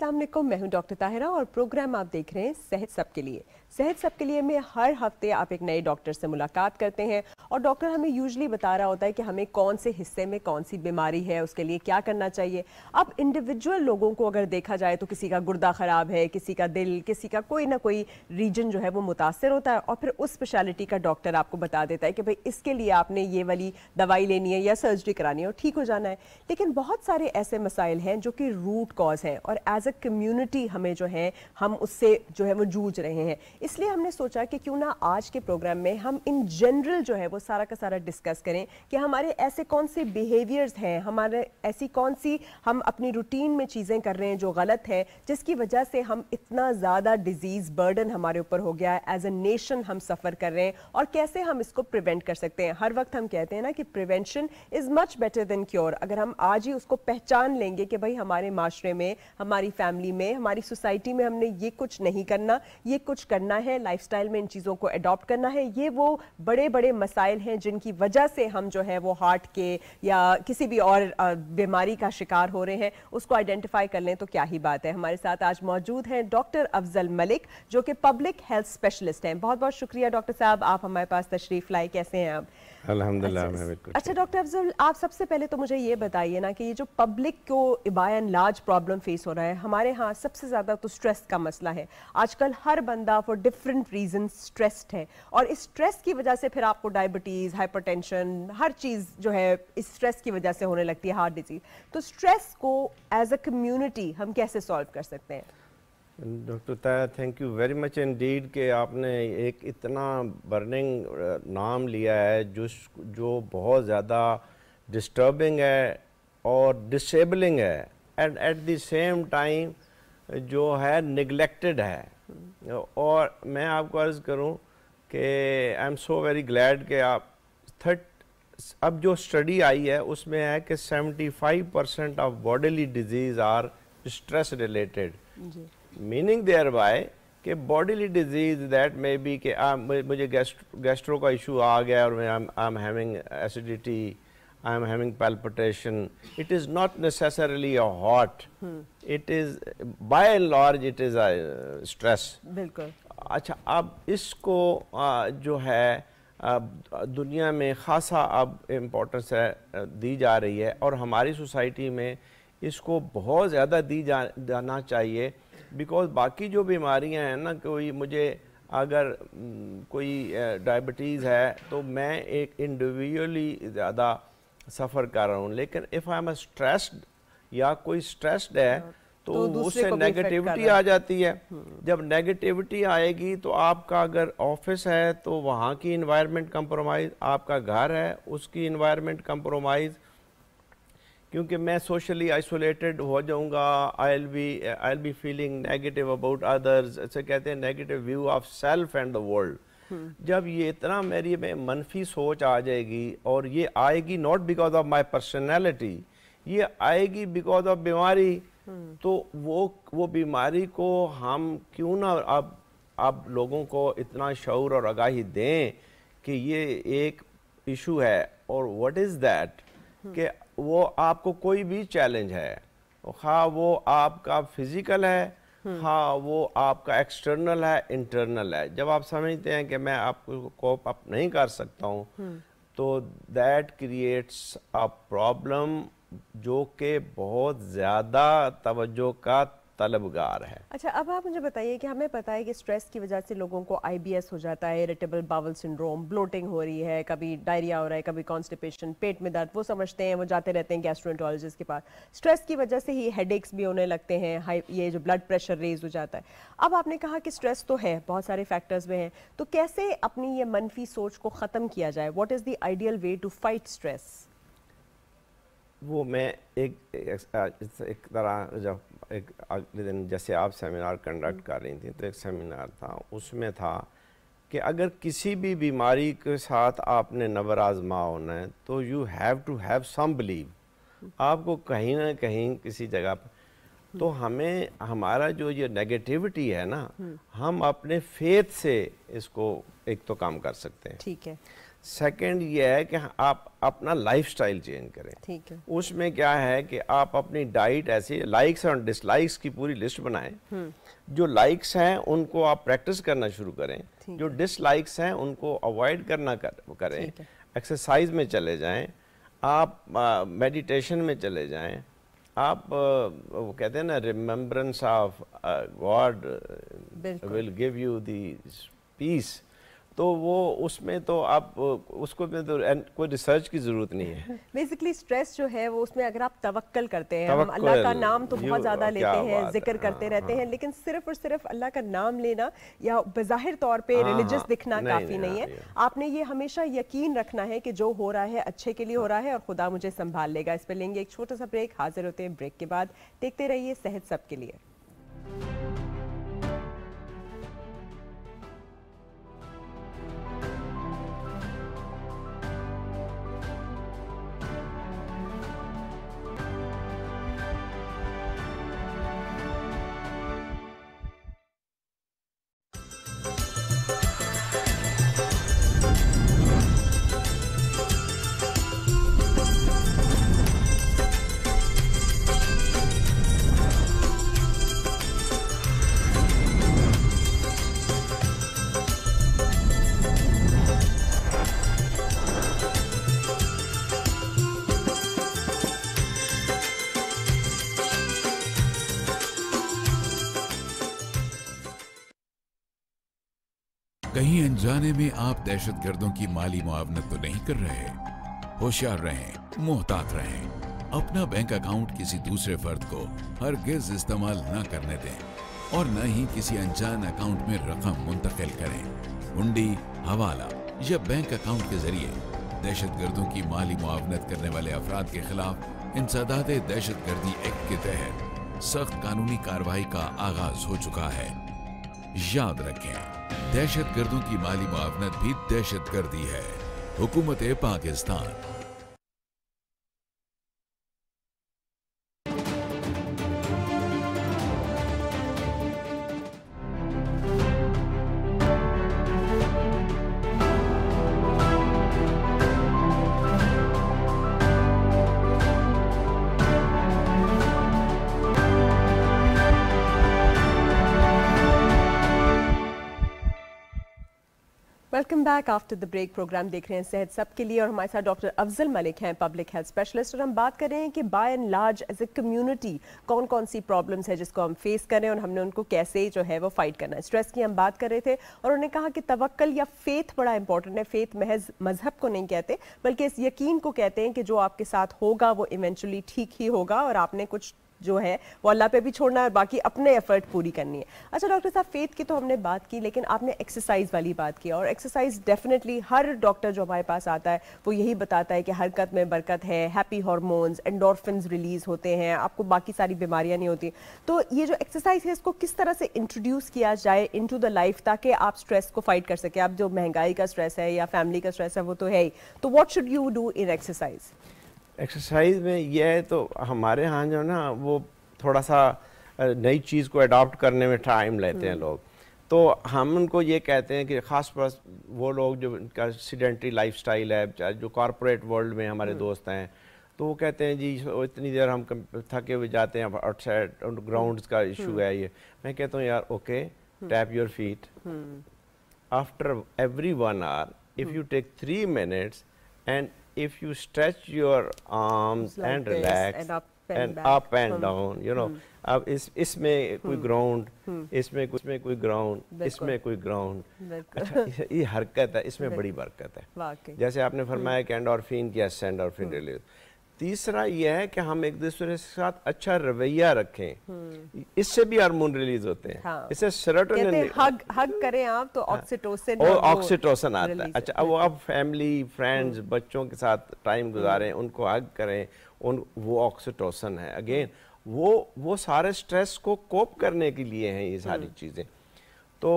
अस्सलाम वालेकुम, मैं हूं डॉक्टर ताहिरा और प्रोग्राम आप देख रहे हैं सेहत सबके लिए। सेहत सबके लिए में हर हफ्ते आप एक नए डॉक्टर से मुलाकात करते हैं और डॉक्टर हमें यूजुअली बता रहा होता है कि हमें कौन से हिस्से में कौन सी बीमारी है, उसके लिए क्या करना चाहिए। अब इंडिविजुअल लोगों को अगर देखा जाए तो किसी का गुर्दा ख़राब है, किसी का दिल, किसी का कोई ना कोई रीजन जो है वो मुतासर होता है और फिर उस स्पेशलिटी का डॉक्टर आपको बता देता है कि भाई इसके लिए आपने ये वाली दवाई लेनी है या सर्जरी करानी है और ठीक हो जाना है। लेकिन बहुत सारे ऐसे मसाइल हैं जो कि रूट कॉज हैं और एज अ कम्युनिटी हमें जो है हम उससे जो है वो जूझ रहे हैं। इसलिए हमने सोचा कि क्यों ना आज के प्रोग्राम में हम इन जनरल जो है वो सारा का सारा डिस्कस करें कि हमारे ऐसे कौन से बिहेवियर्स हैं, हमारे ऐसी कौन सी हम अपनी रूटीन में चीज़ें कर रहे हैं जो गलत है, जिसकी वजह से हम इतना ज़्यादा डिजीज़ बर्डन हमारे ऊपर हो गया है, एज अ नेशन हम सफ़र कर रहे हैं और कैसे हम इसको प्रिवेंट कर सकते हैं। हर वक्त हम कहते हैं ना कि prevention is much better than cure. अगर हम आज ही उसको पहचान लेंगे कि भाई हमारे माशरे में, हमारी फैमिली में, हमारी सोसाइटी में हमने ये कुछ नहीं करना, ये कुछ करना है, लाइफस्टाइल में इन चीज़ों को अडॉप्ट करना है, ये वो बड़े बड़े मसाइल हैं जिनकी वजह से हम जो है वो हार्ट के या किसी भी और बीमारी का शिकार हो रहे हैं, उसको आइडेंटिफाई कर लें तो क्या ही बात है। हमारे साथ आज मौजूद हैं डॉक्टर अफजल मलिक जो कि पब्लिक हेल्थ स्पेशलिस्ट हैं। बहुत बहुत शुक्रिया डॉक्टर साहब, आप हमारे पास तशरीफ लाए। कैसे हैं आप? अल्हम्दुलिल्लाह मैं बिल्कुल। अच्छा डॉक्टर अफजल, आप सबसे पहले तो मुझे ये बताइए ना कि ये जो पब्लिक को by and large problem face हो रहा है, हमारे यहाँ सबसे ज़्यादा तो स्ट्रेस का मसला है। आजकल हर बंदा फॉर डिफरेंट रीजन स्ट्रेस्ड है और इस स्ट्रेस की वजह से फिर आपको डायबिटीज़, हाइपरटेंशन, हर चीज़ जो है इस स्ट्रेस की वजह से होने लगती है, हार्ट डिजीज। तो स्ट्रेस को एज अ कम्युनिटी हम कैसे सॉल्व कर सकते हैं? डॉक्टर ताया, thank you very much Indeed कि आपने एक इतना बर्निंग नाम लिया है जो बहुत ज़्यादा डिस्टर्बिंग है और डिसेबलिंग है and at the same time जो है निगलेक्टेड है। और मैं आपको अर्ज़ करूं कि I am so very glad कि आप अब जो स्टडी आई है उसमें है कि 75% of bodily disease are stress related, meaning thereby कि bodily disease that may be कि मुझे गैस्ट्रो का इशू आ गया और I am having acidity, I am having palpitation, it is not necessarily a heart, it is by and large it is a stress. बिल्कुल। अच्छा, अब इसको जो है दुनिया में ख़ासा अब इम्पोर्टेंस दी जा रही है और हमारी सोसाइटी में इसको बहुत ज़्यादा दी जाना चाहिए। बिकॉज बाकी जो बीमारियां हैं ना, कोई मुझे अगर कोई डायबिटीज़ है तो मैं एक इंडिविजुअली ज़्यादा सफ़र कर रहा हूँ, लेकिन if I am a stressed या कोई स्ट्रेस्ड है तो उससे नेगेटिविटी आ जाती है। जब नेगेटिविटी आएगी तो आपका अगर ऑफिस है तो वहाँ की इन्वायरमेंट कंप्रोमाइज़, आपका घर है उसकी इन्वायरमेंट कंप्रोमाइज़, क्योंकि मैं सोशली आइसोलेटेड हो जाऊंगा, I will be feeling negative about others, ऐसे कहते हैं negative view of self and the world. जब ये इतना मेरी में मनफी सोच आ जाएगी, और ये आएगी not because of my personality, ये आएगी बिकॉज ऑफ बीमारी, तो वो बीमारी को हम क्यों ना अब लोगों को इतना शऊर और आगाही दें कि ये एक इशू है। और व्हाट इज़ दैट कि वो आपको कोई भी चैलेंज है, हाँ वो आपका फिजिकल है, हाँ वो आपका एक्सटर्नल है, इंटरनल है, जब आप समझते हैं कि मैं आपको कोप अप नहीं कर सकता हूँ तो दैट क्रिएट्स अ प्रॉब्लम जो कि बहुत ज़्यादा तवज्जो का तलबगार है। अच्छा, अब आप मुझे बताइए कि हमें पता है कि स्ट्रेस की वजह से लोगों को आईबीएस हो जाता है, इरिटेबल बाउल सिंड्रोम, ब्लोटिंग हो रही है, कभी डायरिया हो रहा है, कभी कॉन्स्टिपेशन, पेट में दर्द, वो समझते हैं, वो जाते रहते हैं गैस्ट्रोएंटरोलॉजिस्ट के पास। स्ट्रेस की वजह से ही हेडेक्स भी होने लगते हैं, ये जो ब्लड प्रेशर रेज हो जाता है। अब आपने कहा कि स्ट्रेस तो है, बहुत सारे फैक्टर्स में हैं, तो कैसे अपनी ये मनफी सोच को ख़त्म किया जाए? What is the ideal way to fight stress? वो मैं एक तरह जब एक अगले दिन जैसे आप सेमिनार कंडक्ट कर रही थी तो एक सेमिनार था, उसमें था कि अगर किसी भी बीमारी के साथ आपने नबर आजमा होना है तो you have to have some believe, आपको कहीं ना कहीं किसी जगह पर, तो हमें हमारा जो ये नेगेटिविटी है ना, हम अपने फेथ से इसको एक तो काम कर सकते हैं। ठीक है। सेकंड ये है कि आप अपना लाइफस्टाइल चेंज करें। ठीक है। उसमें क्या है कि आप अपनी डाइट ऐसे लाइक्स और डिसलाइक्स की पूरी लिस्ट बनाएं। जो लाइक्स हैं उनको आप प्रैक्टिस करना शुरू करें, जो डिसलाइक्स हैं उनको अवॉइड करना करें। एक्सरसाइज में चले जाएं, आप मेडिटेशन में चले जाएं, आप वो कहते हैं ना remembrance of God will give you the peace, तो वो उसमें तो आप उसको में तो कोई रिसर्च की जरूरत नहीं है। बेसिकली स्ट्रेस जो है वो उसमें अगर आप तवक्कल करते हैं, हम अल्लाह का नाम तो बहुत ज़्यादा लेते हैं, जिक्र करते रहते हैं, लेकिन सिर्फ और सिर्फ अल्लाह का नाम लेना या बज़ाहिर तौर पे रिलीजियस दिखना काफ़ी नहीं है। आपने ये हमेशा यकीन रखना है कि जो हो रहा है अच्छे के लिए हो रहा है और खुदा मुझे संभाल लेगा। इस पर लेंगे एक छोटा सा ब्रेक, हाजिर होते हैं ब्रेक के बाद। देखते रहिए सेहत सबके लिए। कहीं अनजाने में आप दहशतगर्दों की माली मुआवनत तो नहीं कर रहे? होशियार रहें, मुहतात रहें। अपना बैंक अकाउंट किसी दूसरे फर्द को हरगिज इस्तेमाल न करने दें और न ही किसी अनजान अकाउंट में रकम मुंतकिल करें। हुंडी, हवाला या बैंक अकाउंट के जरिए दहशतगर्दों की माली मुआवनत करने वाले अफराद के खिलाफ इंसदाद दहशतगर्दी एक्ट के तहत सख्त कानूनी कार्रवाई का आगाज हो चुका है। याद रखें, दहशतगर्दों की माली मुआवनत भी दहशतगर्दी है। हुकूमत Pakistan. Welcome back after the break. Programme देख रहे हैं सेहत सबके लिए और हमारे साथ डॉक्टर अफजल मलिक हैं, पब्लिक हेल्थ स्पेशलिस्ट, और हम बात कर रहे हैं कि by and large as a community कौन कौन सी प्रॉब्लम्स है जिसको हम फेस कर रहे हैं और हमने उनको कैसे जो है वो फाइट करना है। स्ट्रेस की हम बात कर रहे थे और उन्होंने कहा कि तवक्कल या फेथ बड़ा इंपॉर्टेंट है। फेथ महज मजहब को नहीं कहते बल्कि इस यकीन को कहते हैं कि जो आपके साथ होगा वो इवेंचुअली ठीक ही होगा और आपने कुछ जो है वो अल्लाह पे भी छोड़ना है और बाकी अपने एफर्ट पूरी करनी है। अच्छा डॉक्टर साहब, फेथ की तो हमने बात की, लेकिन आपने एक्सरसाइज वाली बात की और एक्सरसाइज डेफिनेटली हर डॉक्टर जो हमारे पास आता है वो यही बताता है कि हरकत में बरकत है, हैप्पी हार्मोन्स, एंडोर्फिन्स रिलीज होते हैं, आपको बाकी सारी बीमारियां नहीं होती। तो ये जो एक्सरसाइज है इसको किस तरह से इंट्रोड्यूस किया जाए इनटू द लाइफ ताकि आप स्ट्रेस को फाइट कर सके? आप जो महंगाई का स्ट्रेस है या फैमिली का स्ट्रेस है वो तो है ही, तो what should you do in exercise? Exercise में यह है तो हमारे यहाँ जो ना वो थोड़ा सा नई चीज़ को अडॉप्ट करने में टाइम लेते हैं लोग, तो हम उनको ये कहते हैं कि ख़ास पर वो लोग जो इनका सीडेंटरी लाइफस्टाइल है, जो कॉरपोरेट वर्ल्ड में हमारे दोस्त हैं, तो वो कहते हैं जी इतनी देर हम थके हुए जाते हैं, आउटसाइड ग्राउंड्स का इशू है ये। मैं कहता हूँ यार okay, tap your feet after every 1 hour if you take 3 minutes and if you stretch your arms like and relax and up and down, you know, अब इसमें कोई ग्राउंड, इसमें कोई ग्राउंड, इसमें कोई ग्राउंड। अच्छा, ये हरकत है, इसमें बड़ी बरकत है। जैसे आपने फरमाया कि एंडोर्फिन की एंडोर्फिन रिलीज। तीसरा यह है कि हम एक दूसरे के साथ अच्छा रवैया रखें, इससे भी हार्मोन रिलीज होते हैं। हाँ। इससे सेरोटोनिन, हग करें आप तो ऑक्सीटोसिन और ऑक्सीटोसिन आता है। अच्छा, अब आप फैमिली, फ्रेंड्स, बच्चों के साथ टाइम गुजारें, उनको हग करें, वो ऑक्सीटोसिन है। अगेन वो सारे स्ट्रेस को कोप करने के लिए हैं ये सारी चीज़ें। तो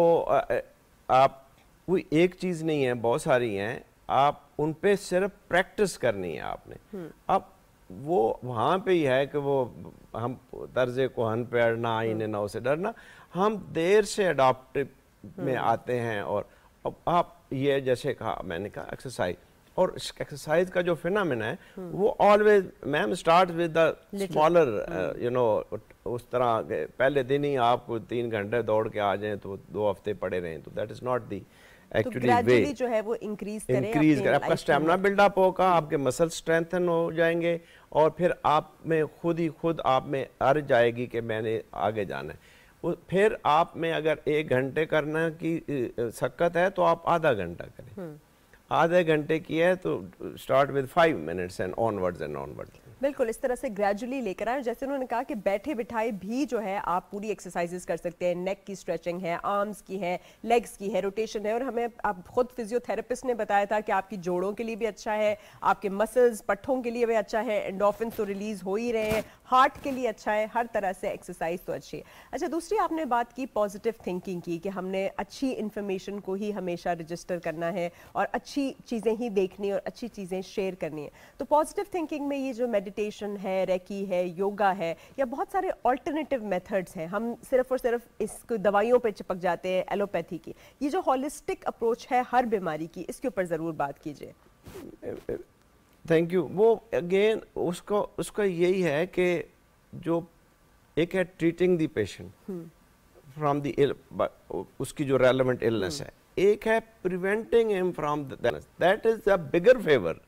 आप कोई एक चीज़ नहीं है, बहुत सारी हैं, आप उन पे सिर्फ प्रैक्टिस करनी है आपने। अब वो वहाँ पे ही है कि वो हम तर्ज़े कोहन पे अड़ना, आईने नौ से डरना, हम देर से अडॉप्टिव में आते हैं और अब आप ये जैसे कहा, मैंने कहा एक्सरसाइज, और एक्सरसाइज का जो फिनोमेना है वो always ma'am start with the smaller you know, उस तरह पहले दिन ही आप 3 घंटे दौड़ के आ जाएं तो 2 हफ्ते पड़े रहें, तो that is not the actually way. जो है वो इंक्रीज करें, आपका स्टेमिना बिल्डअप होगा, आपके मसल स्ट्रेंथन हो जाएंगे, और फिर आप में खुद आप में अर्ज आएगी कि मैंने आगे जाना है। फिर आप में अगर 1 घंटे करना की शक्कत है तो आप आधा घंटा करें, आधे घंटे की है तो start with 5 minutes and onwards. बिल्कुल इस तरह से ग्रेजुअली लेकर आए। जैसे उन्होंने कहा कि बैठे बिठाए भी जो है आप पूरी एक्सरसाइजेस कर सकते हैं, नेक की स्ट्रेचिंग है, आर्म्स की है, लेग्स की है, रोटेशन है, और हमें आप खुद फिजियोथेरेपिस्ट ने बताया था कि आपकी जोड़ों के लिए भी अच्छा है, आपके मसल्स पट्ठों के लिए भी अच्छा है, एंडोर्फिन्स तो रिलीज हो ही रहे हैं, हार्ट के लिए अच्छा है, हर तरह से एक्सरसाइज तो अच्छी है। अच्छा, दूसरी आपने बात की पॉजिटिव थिंकिंग की कि हमने अच्छी इंफॉर्मेशन को ही हमेशा रजिस्टर करना है और अच्छी चीज़ें ही देखनी और अच्छी चीज़ें शेयर करनी है। तो पॉजिटिव थिंकिंग में ये जो मेडिटेशन है, रेकी है, योगा है, या बहुत सारे ऑल्टरनेटिव मेथड्स हैं, हम सिर्फ और सिर्फ इसको दवाइयों पे चिपक जाते हैं एलोपैथी की, ये जो होलिस्टिक अप्रोच है हर बीमारी की, इसके ऊपर ज़रूर बात कीजिए। Thank you. वो अगेन उसका यही है कि जो एक है treating the patient from the उसकी जो रेलेवेंट इलनेस है, एक है preventing him from that is the bigger favour.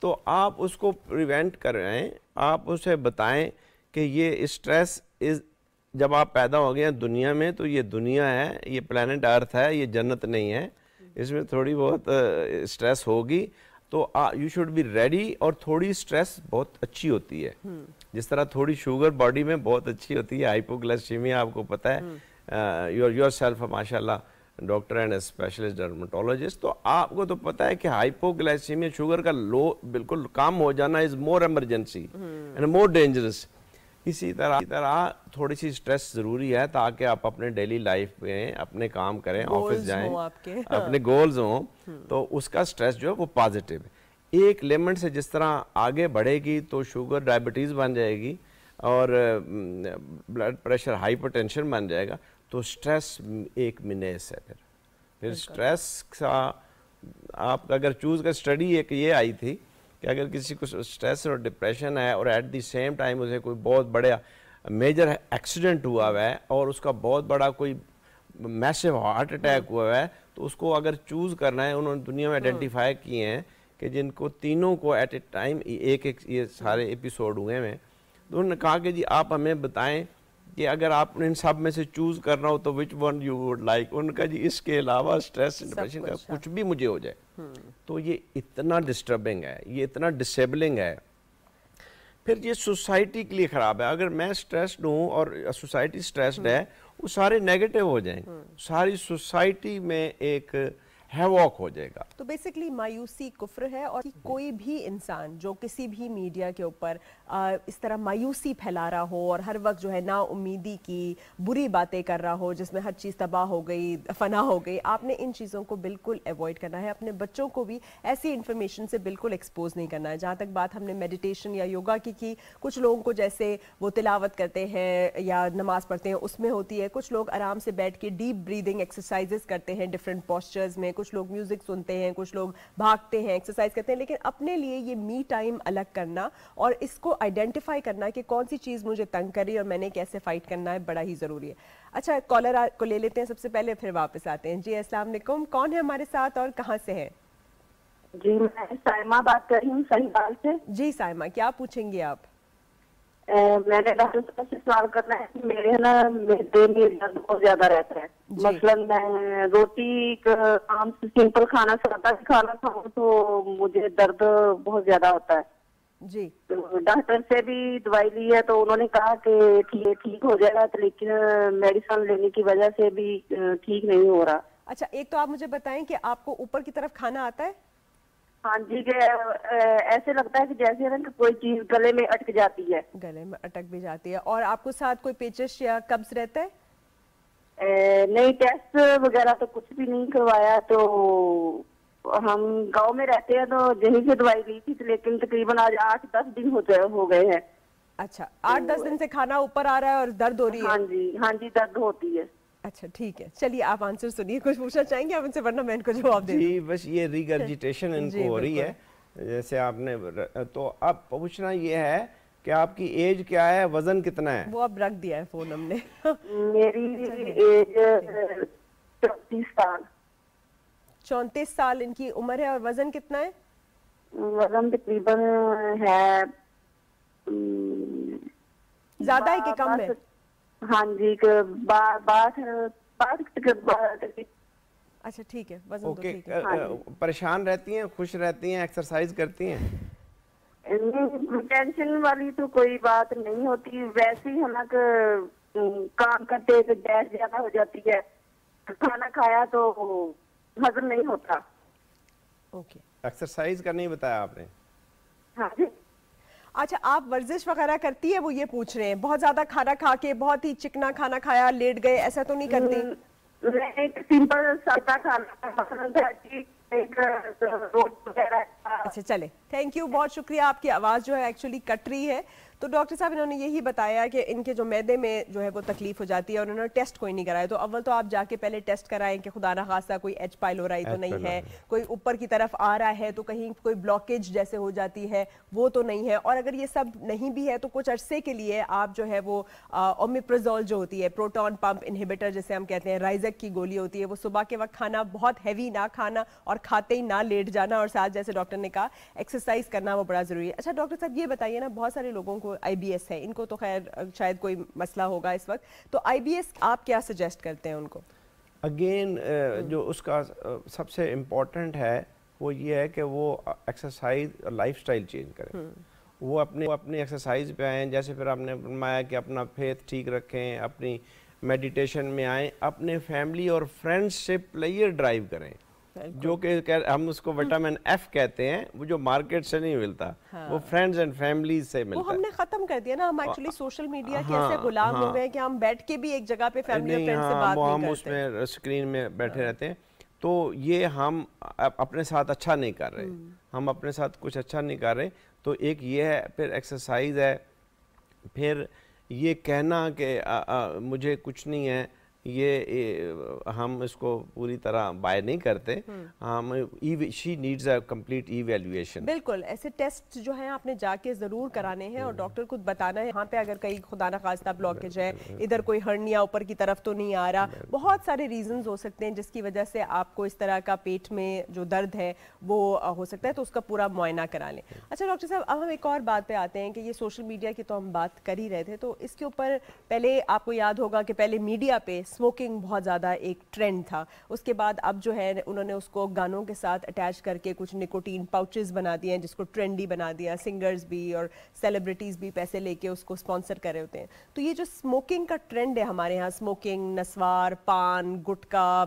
तो आप उसको प्रिवेंट कर रहे हैं, आप उसे बताएं कि ये स्ट्रेस इज, जब आप पैदा हो गए हैं दुनिया में तो ये दुनिया है, ये प्लेनेट अर्थ है, ये जन्नत नहीं है, इसमें थोड़ी बहुत स्ट्रेस होगी, तो यू शुड बी रेडी। और थोड़ी स्ट्रेस बहुत अच्छी होती है, जिस तरह थोड़ी शुगर बॉडी में बहुत अच्छी होती है, हाइपोग्लाइसीमिया आपको पता है, योरसेल्फ माशाल्लाह डॉक्टर एंड स्पेशलिस्ट डर्मेटोलॉजिस्ट, तो आपको तो पता है कि हाइपोग्लाइसीमिया शुगर का लो बिल्कुल कम हो जाना is more emergency and more dangerous. इसी तरह थोड़ी सी स्ट्रेस जरूरी है ताकि आप अपने डेली लाइफ में अपने काम करें, ऑफिस जाएं, अपने गोल्स हों, तो उसका स्ट्रेस जो है वो पॉजिटिव है। एक लिमिट से जिस तरह आगे बढ़ेगी तो शुगर डायबिटीज बन जाएगी और ब्लड प्रेशर हाइपरटेंशन बन जाएगा, तो स्ट्रेस एक मिनेस है। फिर स्ट्रेस का आप अगर चूज कर, स्टडी एक ये आई थी कि अगर किसी को स्ट्रेस और डिप्रेशन है और एट द सेम टाइम उसे कोई बहुत बड़ा मेजर एक्सीडेंट हुआ हुआ है और उसका बहुत बड़ा कोई मैसिव हार्ट अटैक हुआ है, तो उसको अगर चूज करना है, उन्होंने दुनिया में आइडेंटिफाई किए हैं कि जिनको तीनों को एट ए टाइम एक ये सारे एपिसोड हुए हैं, तो उन्होंने कहा कि जी आप हमें बताएं कि अगर आप इन सब में से चूज करना हो तो which one you would like. उनका जी इसके अलावा स्ट्रेस डिप्रेशन का कुछ भी मुझे हो जाए, तो ये इतना डिस्टर्बिंग है, ये इतना डिसेबलिंग है, फिर ये सोसाइटी के लिए खराब है। अगर मैं स्ट्रेस्ड हूँ और सोसाइटी स्ट्रेस्ड है, वो सारे नेगेटिव हो जाएंगे, सारी सोसाइटी में एक हैवॉक हो जाएगा। तो बेसिकली मायूसी कुफ्र है, और कोई भी इंसान जो किसी भी मीडिया के ऊपर इस तरह मायूसी फैला रहा हो और हर वक्त जो है ना उम्मीदी की बुरी बातें कर रहा हो, जिसमें हर चीज़ तबाह हो गई, फना हो गई, आपने इन चीज़ों को बिल्कुल अवॉइड करना है। अपने बच्चों को भी ऐसी इन्फॉर्मेशन से बिल्कुल एक्सपोज नहीं करना है। जहाँ तक बात हमने मेडिटेशन या योगा की, कुछ लोगों को जैसे वो तिलावत करते हैं या नमाज पढ़ते हैं उसमें होती है, कुछ लोग आराम से बैठ के डीप ब्रीदिंग एक्सरसाइजेस करते हैं डिफरेंट पॉस्चर्स में, कुछ लोग म्यूजिक सुनते हैं, कुछ लोग भागते हैं, एक्सरसाइज करते हैं। लेकिन अपने लिए ये मी टाइम अलग करना और इसको आइडेंटिफाई करना कि कौन सी चीज मुझे तंग कर रही है और मैंने कैसे फाइट करना है, बड़ा ही जरूरी है। अच्छा, कॉलर को ले लेते हैं सबसे पहले, फिर वापस आते हैं। जी अस्सलाम वालेकुम, कौन है हमारे साथ और कहां से है? जी मैं साइमा बात कर रही हूँ सहीवाल से। जी साइमा, क्या पूछेंगे आप? मैंने डॉक्टर साहब से सवाल करना है कि मेरे ना मेरे में दर्द बहुत ज्यादा रहता है। मसलन मैं रोटी आम से सिंपल खाना, सादा भी खाना खाऊं तो मुझे दर्द बहुत ज्यादा होता है जी। तो डॉक्टर से भी दवाई ली है तो उन्होंने कहा कि ठीक हो जाएगा, तो लेकिन मेडिसिन लेने की वजह से भी ठीक नहीं हो रहा। अच्छा, एक तो आप मुझे बताएं कि आपको ऊपर की तरफ खाना आता है? हाँ जी, ऐसे लगता है कि जैसे ना कोई चीज गले में अटक जाती है। गले में अटक भी जाती है। और आपको साथ कोई पेचिश या कब्ज रहता है? नहीं, टेस्ट वगैरह तो कुछ भी नहीं करवाया। तो हम गांव में रहते हैं तो यहीं से दवाई ली थी, लेकिन तकरीबन आज 8-10 दिन हो गए हैं। अच्छा, 8-10 दिन से खाना ऊपर आ रहा है और दर्द हो रही है? हाँ जी, हाँ जी, दर्द होती है। अच्छा ठीक है, चलिए आप आंसर सुनिए, कुछ पूछना चाहेंगे आप उनसे, वरना मैं इनको जवाब दे दूं। जी बस ये रिगर्जिटेशन इनको हो रही है, जैसे आपने, तो अब पूछना ये है कि आपकी एज क्या है, वजन कितना है? वो अब रख दिया है फोन हमने। मेरी एज 34 साल। 34 साल इनकी उम्र है, और वजन कितना है? वजन तकरीबन है ज्यादा है कि कम है? हाँ जी, 62। अच्छा ठीक है, वजन ओके, तो ठीक है। परेशान रहती हैं, खुश रहती हैं, एक्सरसाइज करती हैं? टेंशन वाली तो कोई बात नहीं होती, वैसे ही हम काम करते तो गैस ज्यादा हो जाती है, खाना खाया तो हजम नहीं होता। ओके, एक्सरसाइज का नहीं बताया आपने? हाँ जी। अच्छा, आप वर्जिश वगैरह करती है, वो ये पूछ रहे हैं, बहुत ज्यादा खाना खा के बहुत ही चिकना खाना खाया लेट गए, ऐसा तो नहीं करती? मैं एक सिंपल सादा खाना, एक रोटी वगैरह। अच्छा चले, थैंक यू, बहुत शुक्रिया। आपकी आवाज़ जो है एक्चुअली कट रही है। तो डॉक्टर साहब इन्होंने यही बताया कि इनके जो मैदे में जो है वो तकलीफ हो जाती है, और उन्होंने टेस्ट कोई नहीं कराया। तो अव्वल तो आप जाके पहले टेस्ट कराएं कि खुदा ना खासा कोई एच पाइलोराई तो नहीं है, कोई ऊपर की तरफ आ रहा है तो कहीं कोई ब्लॉकेज जैसे हो जाती है वो तो नहीं है, और अगर ये सब नहीं भी है तो कुछ अरसे के लिए आप जो है वो ओमिप्राजोल जो होती है, प्रोटॉन पंप इनहिबिटर जिसे हम कहते हैं, राइजक की गोली होती है, वो सुबह के वक्त खाना, बहुत हैवी ना खाना, और खाते ही ना लेट जाना, और साथ जैसे डॉक्टर ने कहा एक्सरसाइज करना वो बड़ा जरूरी है। अच्छा डॉक्टर साहब ये बताइए ना, बहुत सारे लोगों को IBS है, इनको तो खैर शायद कोई मसला होगा इस वक्त, तो IBS आप क्या सजेस्ट करते हैं उनको? अगेन जो उसका सबसे इम्पोर्टेंट है वो ये है कि वो एक्सरसाइज और लाइफस्टाइल चेंज करें। वो अपनी एक्सरसाइज पे आएँ, जैसे फिर आपने फरमाया कि अपना फेथ ठीक रखें, अपनी मेडिटेशन में आएँ, अपने फैमिली और फ्रेंडशिप प्लेयर ड्राइव करें, जो कि हम उसको विटामिन F कहते हैं, वो जो मार्केट से नहीं मिलता। हाँ। वो फ्रेंड्स एंड फैमिलीज से मिलता है। वो हमने खत्म कर दिया ना, हम एक्चुअली सोशल मीडिया के ऐसे गुलाम हो गए कि हम बैठ के भी एक जगह पे फैमिली और फ्रेंड्स से बात नहीं करते, हम उसमें स्क्रीन में बैठे रहते हैं। तो ये हम अपने साथ अच्छा नहीं कर रहे, हम अपने साथ कुछ अच्छा नहीं कर रहे। तो एक ये है, फिर एक्सरसाइज है, फिर ये कहना कि मुझे कुछ नहीं है, ये हम इसको पूरी तरह बाय नहीं करते। हम she needs a complete evaluation. बिल्कुल, ऐसे टेस्ट जो हैं आपने जाके ज़रूर कराने हैं, और डॉक्टर को बताना है यहाँ पे अगर कहीं खुदा ना खास्ता ब्लॉकेज है, इधर कोई हर्निया ऊपर की तरफ तो नहीं आ रहा, बहुत सारे रीजंस हो सकते हैं जिसकी वजह से आपको इस तरह का पेट में जो दर्द है वो हो सकता है, तो उसका पूरा मुआयना करा लें। अच्छा डॉक्टर साहब, अब हम एक और बात पे आते हैं कि ये सोशल मीडिया की तो हम बात कर ही रहे थे, तो इसके ऊपर पहले आपको याद होगा कि पहले मीडिया पे स्मोकिंग बहुत ज़्यादा एक ट्रेंड था, उसके बाद अब जो है उन्होंने उसको गानों के साथ अटैच करके कुछ निकोटीन पाउचेस बना दिए हैं जिसको ट्रेंडी बना दिया, सिंगर्स भी और सेलिब्रिटीज़ भी पैसे लेके उसको स्पॉन्सर कर रहे होते हैं। तो ये जो स्मोकिंग का ट्रेंड है हमारे यहाँ, स्मोकिंग, नस्वार, पान, गुटखा,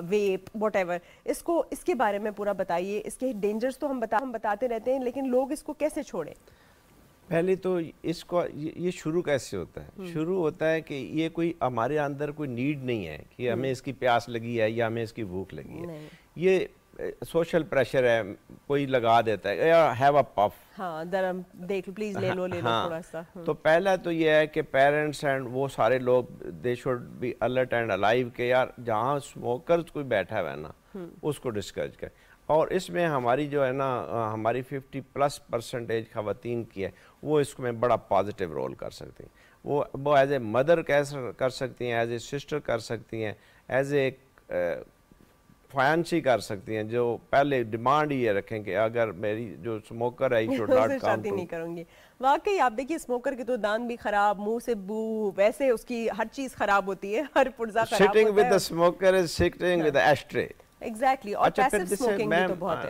वेप, व्हाटएवर, इसको, इसके बारे में पूरा बताइए। इसके डेंजर्स तो हम बताते रहते हैं, लेकिन लोग इसको कैसे छोड़ें? पहले तो इसको ये शुरू कैसे होता है? शुरू होता है कि ये कोई हमारे अंदर कोई नीड नहीं है कि हमें इसकी प्यास लगी है या हमें इसकी भूख लगी है, ये सोशल प्रेशर है, कोई लगा देता है, या हैव अ पफ, हाँ दरम देख लो प्लीज, ले लो थोड़ा सा। तो पहला तो ये है कि पेरेंट्स एंड वो सारे लोग they should be alert and alive के यार जहाँ स्मोकर्स कोई बैठा हुआ है ना उसको डिस्करेज करें। और इसमें हमारी जो है ना, हमारी 50+ % ख़वातीन की है, वो इसमें बड़ा पॉजिटिव रोल कर सकती हैं। वो एज ए मदर कर सकती हैं, एज ए सिस्टर कर सकती हैं, एज ए फाइनेंसी कर सकती हैं, जो पहले डिमांड ये रखें कि अगर मेरी जो स्मोकर है शुड नॉट कम शादी नहीं करूंगी। वाकई आप देखिए, स्मोकर के तो दांत भी खराब, मुंह से बू, वैसे उसकी हर चीज खराब होती है, हर पुर्जा खराब होता है। Sitting with the smoker is sitting with the ashtray. Exactly. और पैसिव स्मोकिंग भी तो बहुत है।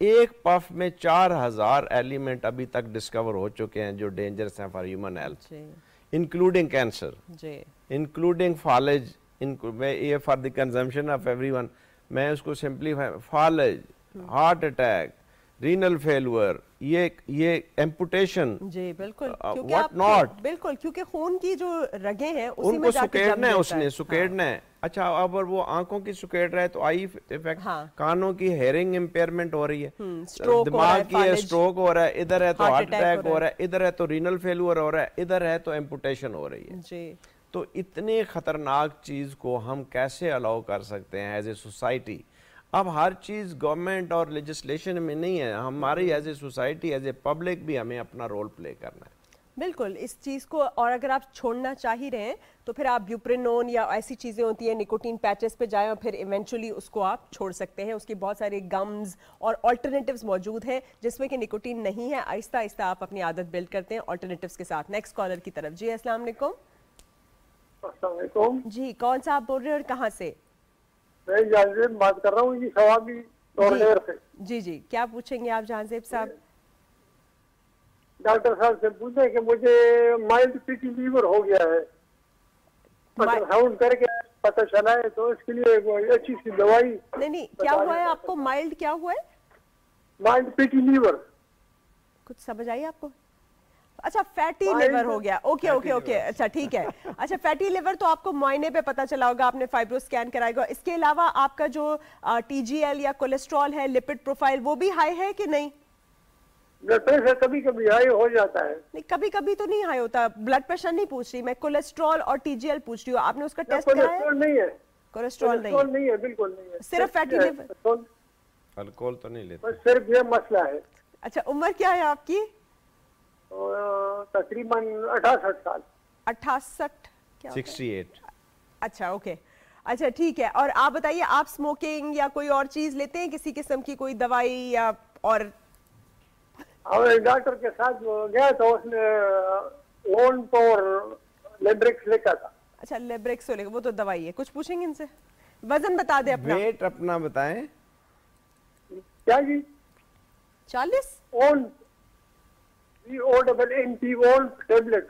एक पफ में 4000 एलिमेंट अभी तक डिस्कवर हो चुके हैं जो डेंजरस हैं for human health, including cancer, including foliage, ये for the consumption of everyone. मैं उसको simplify, foliage, heart attack, renal failure, ये एम्पुटेशन, जी बिल्कुल, क्योंकि व्हाट नॉट, बिल्कुल, क्योंकि खून की जो रगें हैं उसी उनको सुकेड़ना है, उसने सुकेड़ना है। अच्छा, अगर वो आंखों की सुकेड़ रहा है तो आई इफेक्ट, कानों की हेयरिंग इम्पेयरमेंट हो रही है, दिमाग की स्ट्रोक हो रहा है, इधर है तो हार्ट अटैक हो रहा है, इधर है तो रीनल फेलुअर हो रहा है, इधर है तो एम्पुटेशन हो रही है। जी। तो इतने ख़तरनाक चीज़ को हम कैसे अलाउ कर सकते हैं एज ए सोसाइटी? अब हर चीज़ गवर्नमेंट और लेजिस्लेशन में नहीं है, हमारी as a society, as a public भी हमें अपना रोल प्ले करना है। बिल्कुल इस चीज़ को, और अगर आप छोड़ना चाह ही रहे हैं तो फिर आप ब्यूप्रेनोन या ऐसी चीज़ें होती हैं निकोटीन पैचेस पे जाएं और फिर इवेंचुअली उसको आप छोड़ सकते हैं। उसकी बहुत सारे गम्स और अल्टरनेटिव्स मौजूद हैं जिसमें कि निकोटीन नहीं है। आहिस्ता आहिस्ता आप अपनी आदत बिल्ड करते हैं अल्टरनेटिव्स के साथ। नेक्स्ट कॉलर की तरफ। जी अस्सलाम वालेकुम। अस्सलाम वालेकुम जी कौन सा आप बोल रहे हैं और कहाँ से? मैं जाहिद बात कर रहा हूँ जी, सवाबी तोरनेर से। जी जी क्या पूछेंगे आप जाहिद साहब? डॉक्टर साहब से पूछे कि मुझे माइल्ड फैटी लीवर हो गया है, अल्ट्रासाउंड करके पता चला है, तो इसके लिए कोई अच्छी सी दवाई। नहीं क्या हुआ है आपको? माइल्ड क्या हुआ है? Mild fatty liver. कुछ समझ आई आपको? अच्छा फैटी लिवर हो गया। ओके ओके ओके अच्छा ठीक है। अच्छा फैटी लिवर तो आपको मुआयने पे पता चला होगा, आपने फाइब्रो स्कैन कराएगा। इसके अलावा आपका जो TGL या कोलेस्ट्रॉल है, लिपिड प्रोफाइल, वो भी हाई है कि नहीं? ब्लड प्रेशर कभी कभी हाई हो जाता है। नहीं कभी कभी तो नहीं हाई होता। ब्लड प्रेशर नहीं पूछ रही मैं, कोलेस्ट्रॉल और TGL पूछ रही हूँ। आपने उसका टेस्ट कराया? कोलेस्ट्रॉल नहीं है। कोलेस्ट्रॉल नहीं है, बिल्कुल नहीं है। सिर्फ फैटी लिवर, अल्कोहल तो नहीं लेते? बस सिर्फ ये मसला है। अच्छा उम्र क्या है आपकी? तकरीबन 68 साल। 68 क्या? 68। अच्छा ओके अच्छा ठीक है। और आप बताइए, आप स्मोकिंग या कोई और चीज लेते हैं, किसी किस्म की कोई दवाई या? और डॉक्टर के साथ गया तो उसने लोन और लेब्रिक्स लिखा था। अच्छा लेब्रिक्स वो तो दवाई है। कुछ पूछेंगे इनसे? वजन बता दे अपना। वेट अपना बताएं। क्या जी? 40 own ONT own tablet.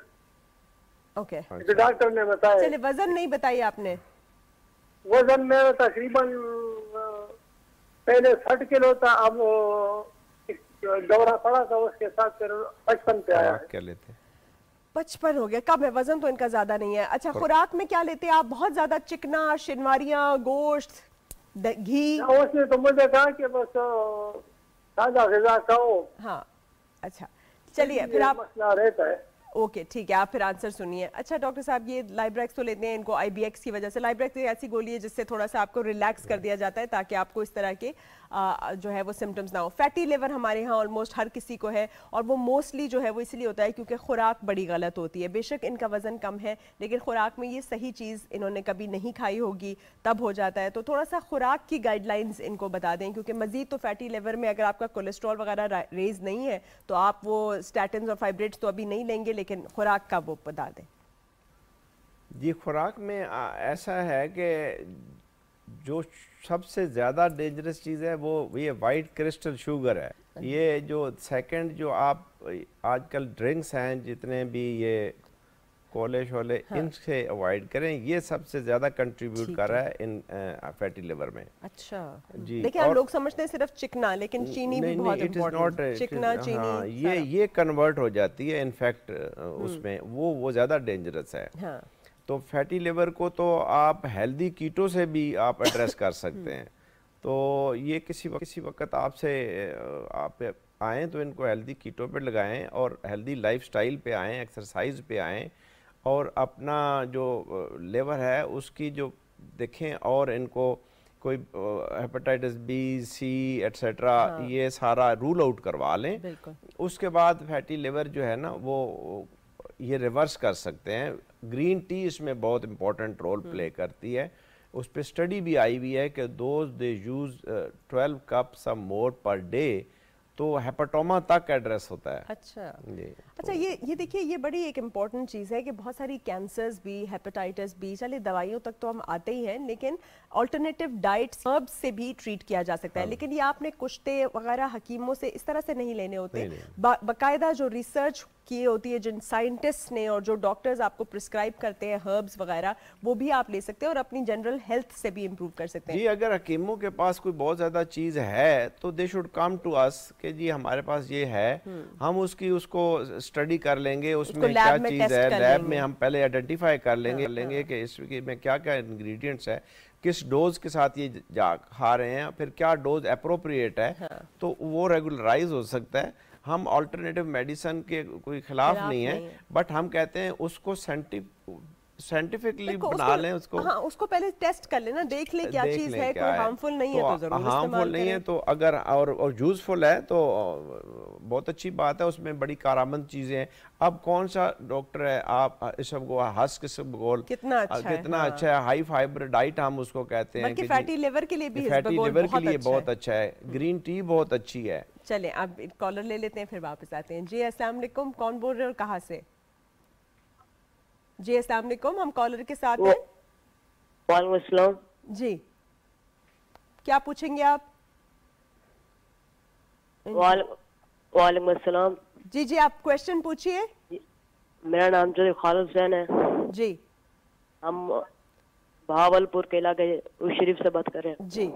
Okay doctor ने बताया। चलिए वजन नहीं बताई आपने? वजन में तकरीबन पहले 60 किलो था, अब दौरा पड़ा था, उसके साथ फिर 55 पे आया। क्या लेते? 55 हो गया। कम है वजन तो इनका ज्यादा नहीं है। अच्छा खुराक में क्या लेते हैं आप? बहुत ज्यादा चिकना, शिनवारियां, गोश्त, घी? उसने तो मुझे कहा कि बस ताजा ग़िज़ा खाओ। हाँ अच्छा चलिए फिर आप मसला रहता है। ओके ठीक है, आप फिर आंसर सुनिए। अच्छा डॉक्टर साहब ये लाइब्रेक्स तो लेते हैं, इनको IBX की वजह से। लाइब्रेक्स एक ऐसी गोली है जिससे थोड़ा सा आपको रिलैक्स कर दिया जाता है ताकि आपको इस तरह के जो है वो सिम्टम्स ना हो। फैटी लिवर हमारे यहाँ ऑलमोस्ट हर किसी को है, और वो मोस्टली जो है वो इसलिए होता है क्योंकि खुराक बड़ी गलत होती है। बेशक इनका वजन कम है लेकिन खुराक में ये सही चीज़ इन्होंने कभी नहीं खाई होगी, तब हो जाता है। तो थोड़ा सा खुराक की गाइडलाइंस इनको बता दें, क्योंकि मजीद तो फैटी लिवर में अगर आपका कोलेस्ट्रॉल वगैरह रेज नहीं है तो आप वो स्टैटिन्स और फाइब्रेट्स तो अभी नहीं लेंगे, लेकिन खुराक का वो बता दें। जी खुराक में ऐसा है कि जो सबसे ज़्यादा डेंजरस चीज़ है वो ये वाइट क्रिस्टल शुगर है। ये जो सेकंड जो आप आजकल ड्रिंक्स हैं जितने भी ये कोले शोले, हाँ। इनसे अवॉइड करें, ये सबसे ज़्यादा कंट्रीब्यूट कर रहा है इन फैटी लिवर में। अच्छा जी देखिए हम लोग समझते हैं सिर्फ चिकना, लेकिन चीनी भी बहुत इम्पोर्टेंट है। चिकना चीनी हाँ, ये कन्वर्ट हो जाती है इनफैक्ट उसमें, वो ज़्यादा डेंजरस है। हाँ। तो फैटी लिवर को तो आप हेल्दी कीटो से भी आप एड्रेस कर सकते हैं। तो ये किसी वक्त आपसे आप आएँ तो इनको हेल्दी कीटो पे लगाएं और हेल्दी लाइफस्टाइल पे आएँ, एक्सरसाइज पे आएँ और अपना जो लिवर है उसकी जो देखें, और इनको कोई हेपेटाइटिस B, C एट्सेट्रा ये सारा रूल आउट करवा लें। उसके बाद फैटी लिवर जो है ना वो ये रिवर्स कर सकते हैं। ग्रीन टी इसमें बहुत इंपॉर्टेंट रोल प्ले करती है। उस पर स्टडी भी आई हुई है कि those they use 12 cups of more per day, तो हेपेटोमा तक एड्रेस होता है। अच्छा अच्छा ये देखिए ये बड़ी एक इम्पॉर्टेंट चीज़ है कि बहुत सारी कैंसर्स भी, हेपेटाइटिस B, चलिए दवाइयों तक तो हम आते ही हैं, लेकिन अल्टरनेटिव डाइट्स हर्ब्स से भी ट्रीट किया जा सकता है। लेकिन ये आपने कुश्ते वगैरह हकीमों से इस तरह से नहीं लेने होते। बाकायदा जो रिसर्च की होती है, जिन साइंटिस्ट ने और जो डॉक्टर्स आपको प्रिस्क्राइब करते हैं हर्ब्स वगैरह, वो भी आप ले सकते हैं और अपनी जनरल हेल्थ से भी इम्प्रूव कर सकते हैं। जी अगर हकीमों के पास कोई बहुत ज़्यादा चीज़ है तो they should come to us कि जी हमारे पास ये है, हम उसको स्टडी कर लेंगे, उसमें क्या चीज़ है, लैब में हम पहले आइडेंटिफाई कर लेंगे कि इसमें क्या क्या इंग्रेडिएंट्स है, किस डोज के साथ ये खा रहे हैं, फिर क्या डोज अप्रोप्रिएट है, तो वो रेगुलराइज हो सकता है। हम अल्टरनेटिव मेडिसिन के कोई खिलाफ नहीं है, बट हम कहते हैं उसको साइंटिफिकली बना लें उसको। हाँ, उसको पहले टेस्ट कर लेना, देख ले क्या चीज है, कोई हार्मफुल नहीं है तो जरूर हार्मफुल नहीं है तो अगर और यूजफुल है तो बहुत अच्छी बात है, उसमें बड़ी कारामंद चीजें हैं। अब कौन सा डॉक्टर है, आप इसको हस्क इसबगोल कितना अच्छा है, हाई फाइबर डाइट हम उसको कहते हैं, कि फैटी लिवर के लिए भी फैटी लिवर के लिए बहुत अच्छा है, ग्रीन टी बहुत अच्छी है। चले अब कॉलर ले लेते हैं फिर वापस आते हैं। जी अस्सलाम वालेकुम, कौन बोल रहे हो और कहाँ से? जी अस्सलाम वालेकुम, हम कॉलर के साथ हैं। वालेकुम अस्सलाम जी, क्या पूछेंगे आप? वालेकुम अस्सलाम। जी जी, आप क्वेश्चन पूछिए। मेरा नाम जो खालिद हुसैन है जी, हम भावलपुर के इलाके उस शरीफ से बात कर रहे हैं। जी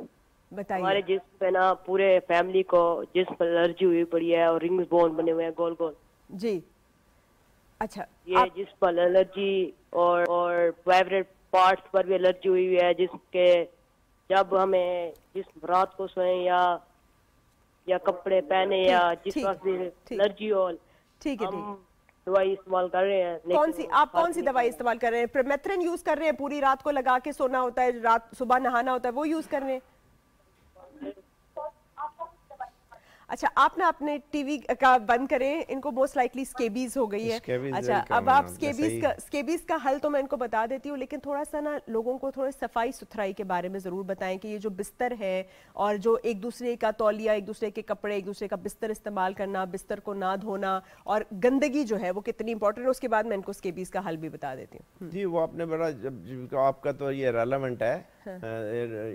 बताइए। हमारे जिस्म पे ना पूरे फैमिली को जिस्म पर एलर्जी हुई पड़ी है और रिंग्स बोन बने हुए हैं गोल गोल। जी अच्छा, ये जिस्म पर एलर्जी और प्राइवेट पार्ट्स पर भी एलर्जी हुई है, जिसके जब हमें जिस रात को सोए या कपड़े पहने या जिस वक्त भी एलर्जी हो, ठीक है, हम दवाई इस्तेमाल कर रहे हैं। कौन सी दवाई इस्तेमाल कर रहे हैं? प्रोमेथ्रिन यूज कर रहे हैं, पूरी रात को लगा के सोना होता है, रात सुबह नहाना होता है, वो यूज कर रहे हैं? अच्छा, आप ना अपने टीवी का बंद करें, इनको मोस्ट लाइकली स्केबीज हो गई है। अच्छा, अब आप स्केबीज का हल तो मैं इनको बता देती हूँ, लेकिन थोड़ा सा ना लोगों को थोड़ी सफाई सुथराई के बारे में जरूर बताएं कि ये जो बिस्तर है और जो एक दूसरे का तौलिया, एक दूसरे के कपड़े, एक दूसरे का बिस्तर इस्तेमाल करना, बिस्तर को ना धोना और गंदगी जो है वो कितनी इंपॉर्टेंट है, उसके बाद मैं इनको स्केबीज का हल भी बता देती हूँ। जी, वो आपने बड़ा आपका तो ये रेलेवेंट है,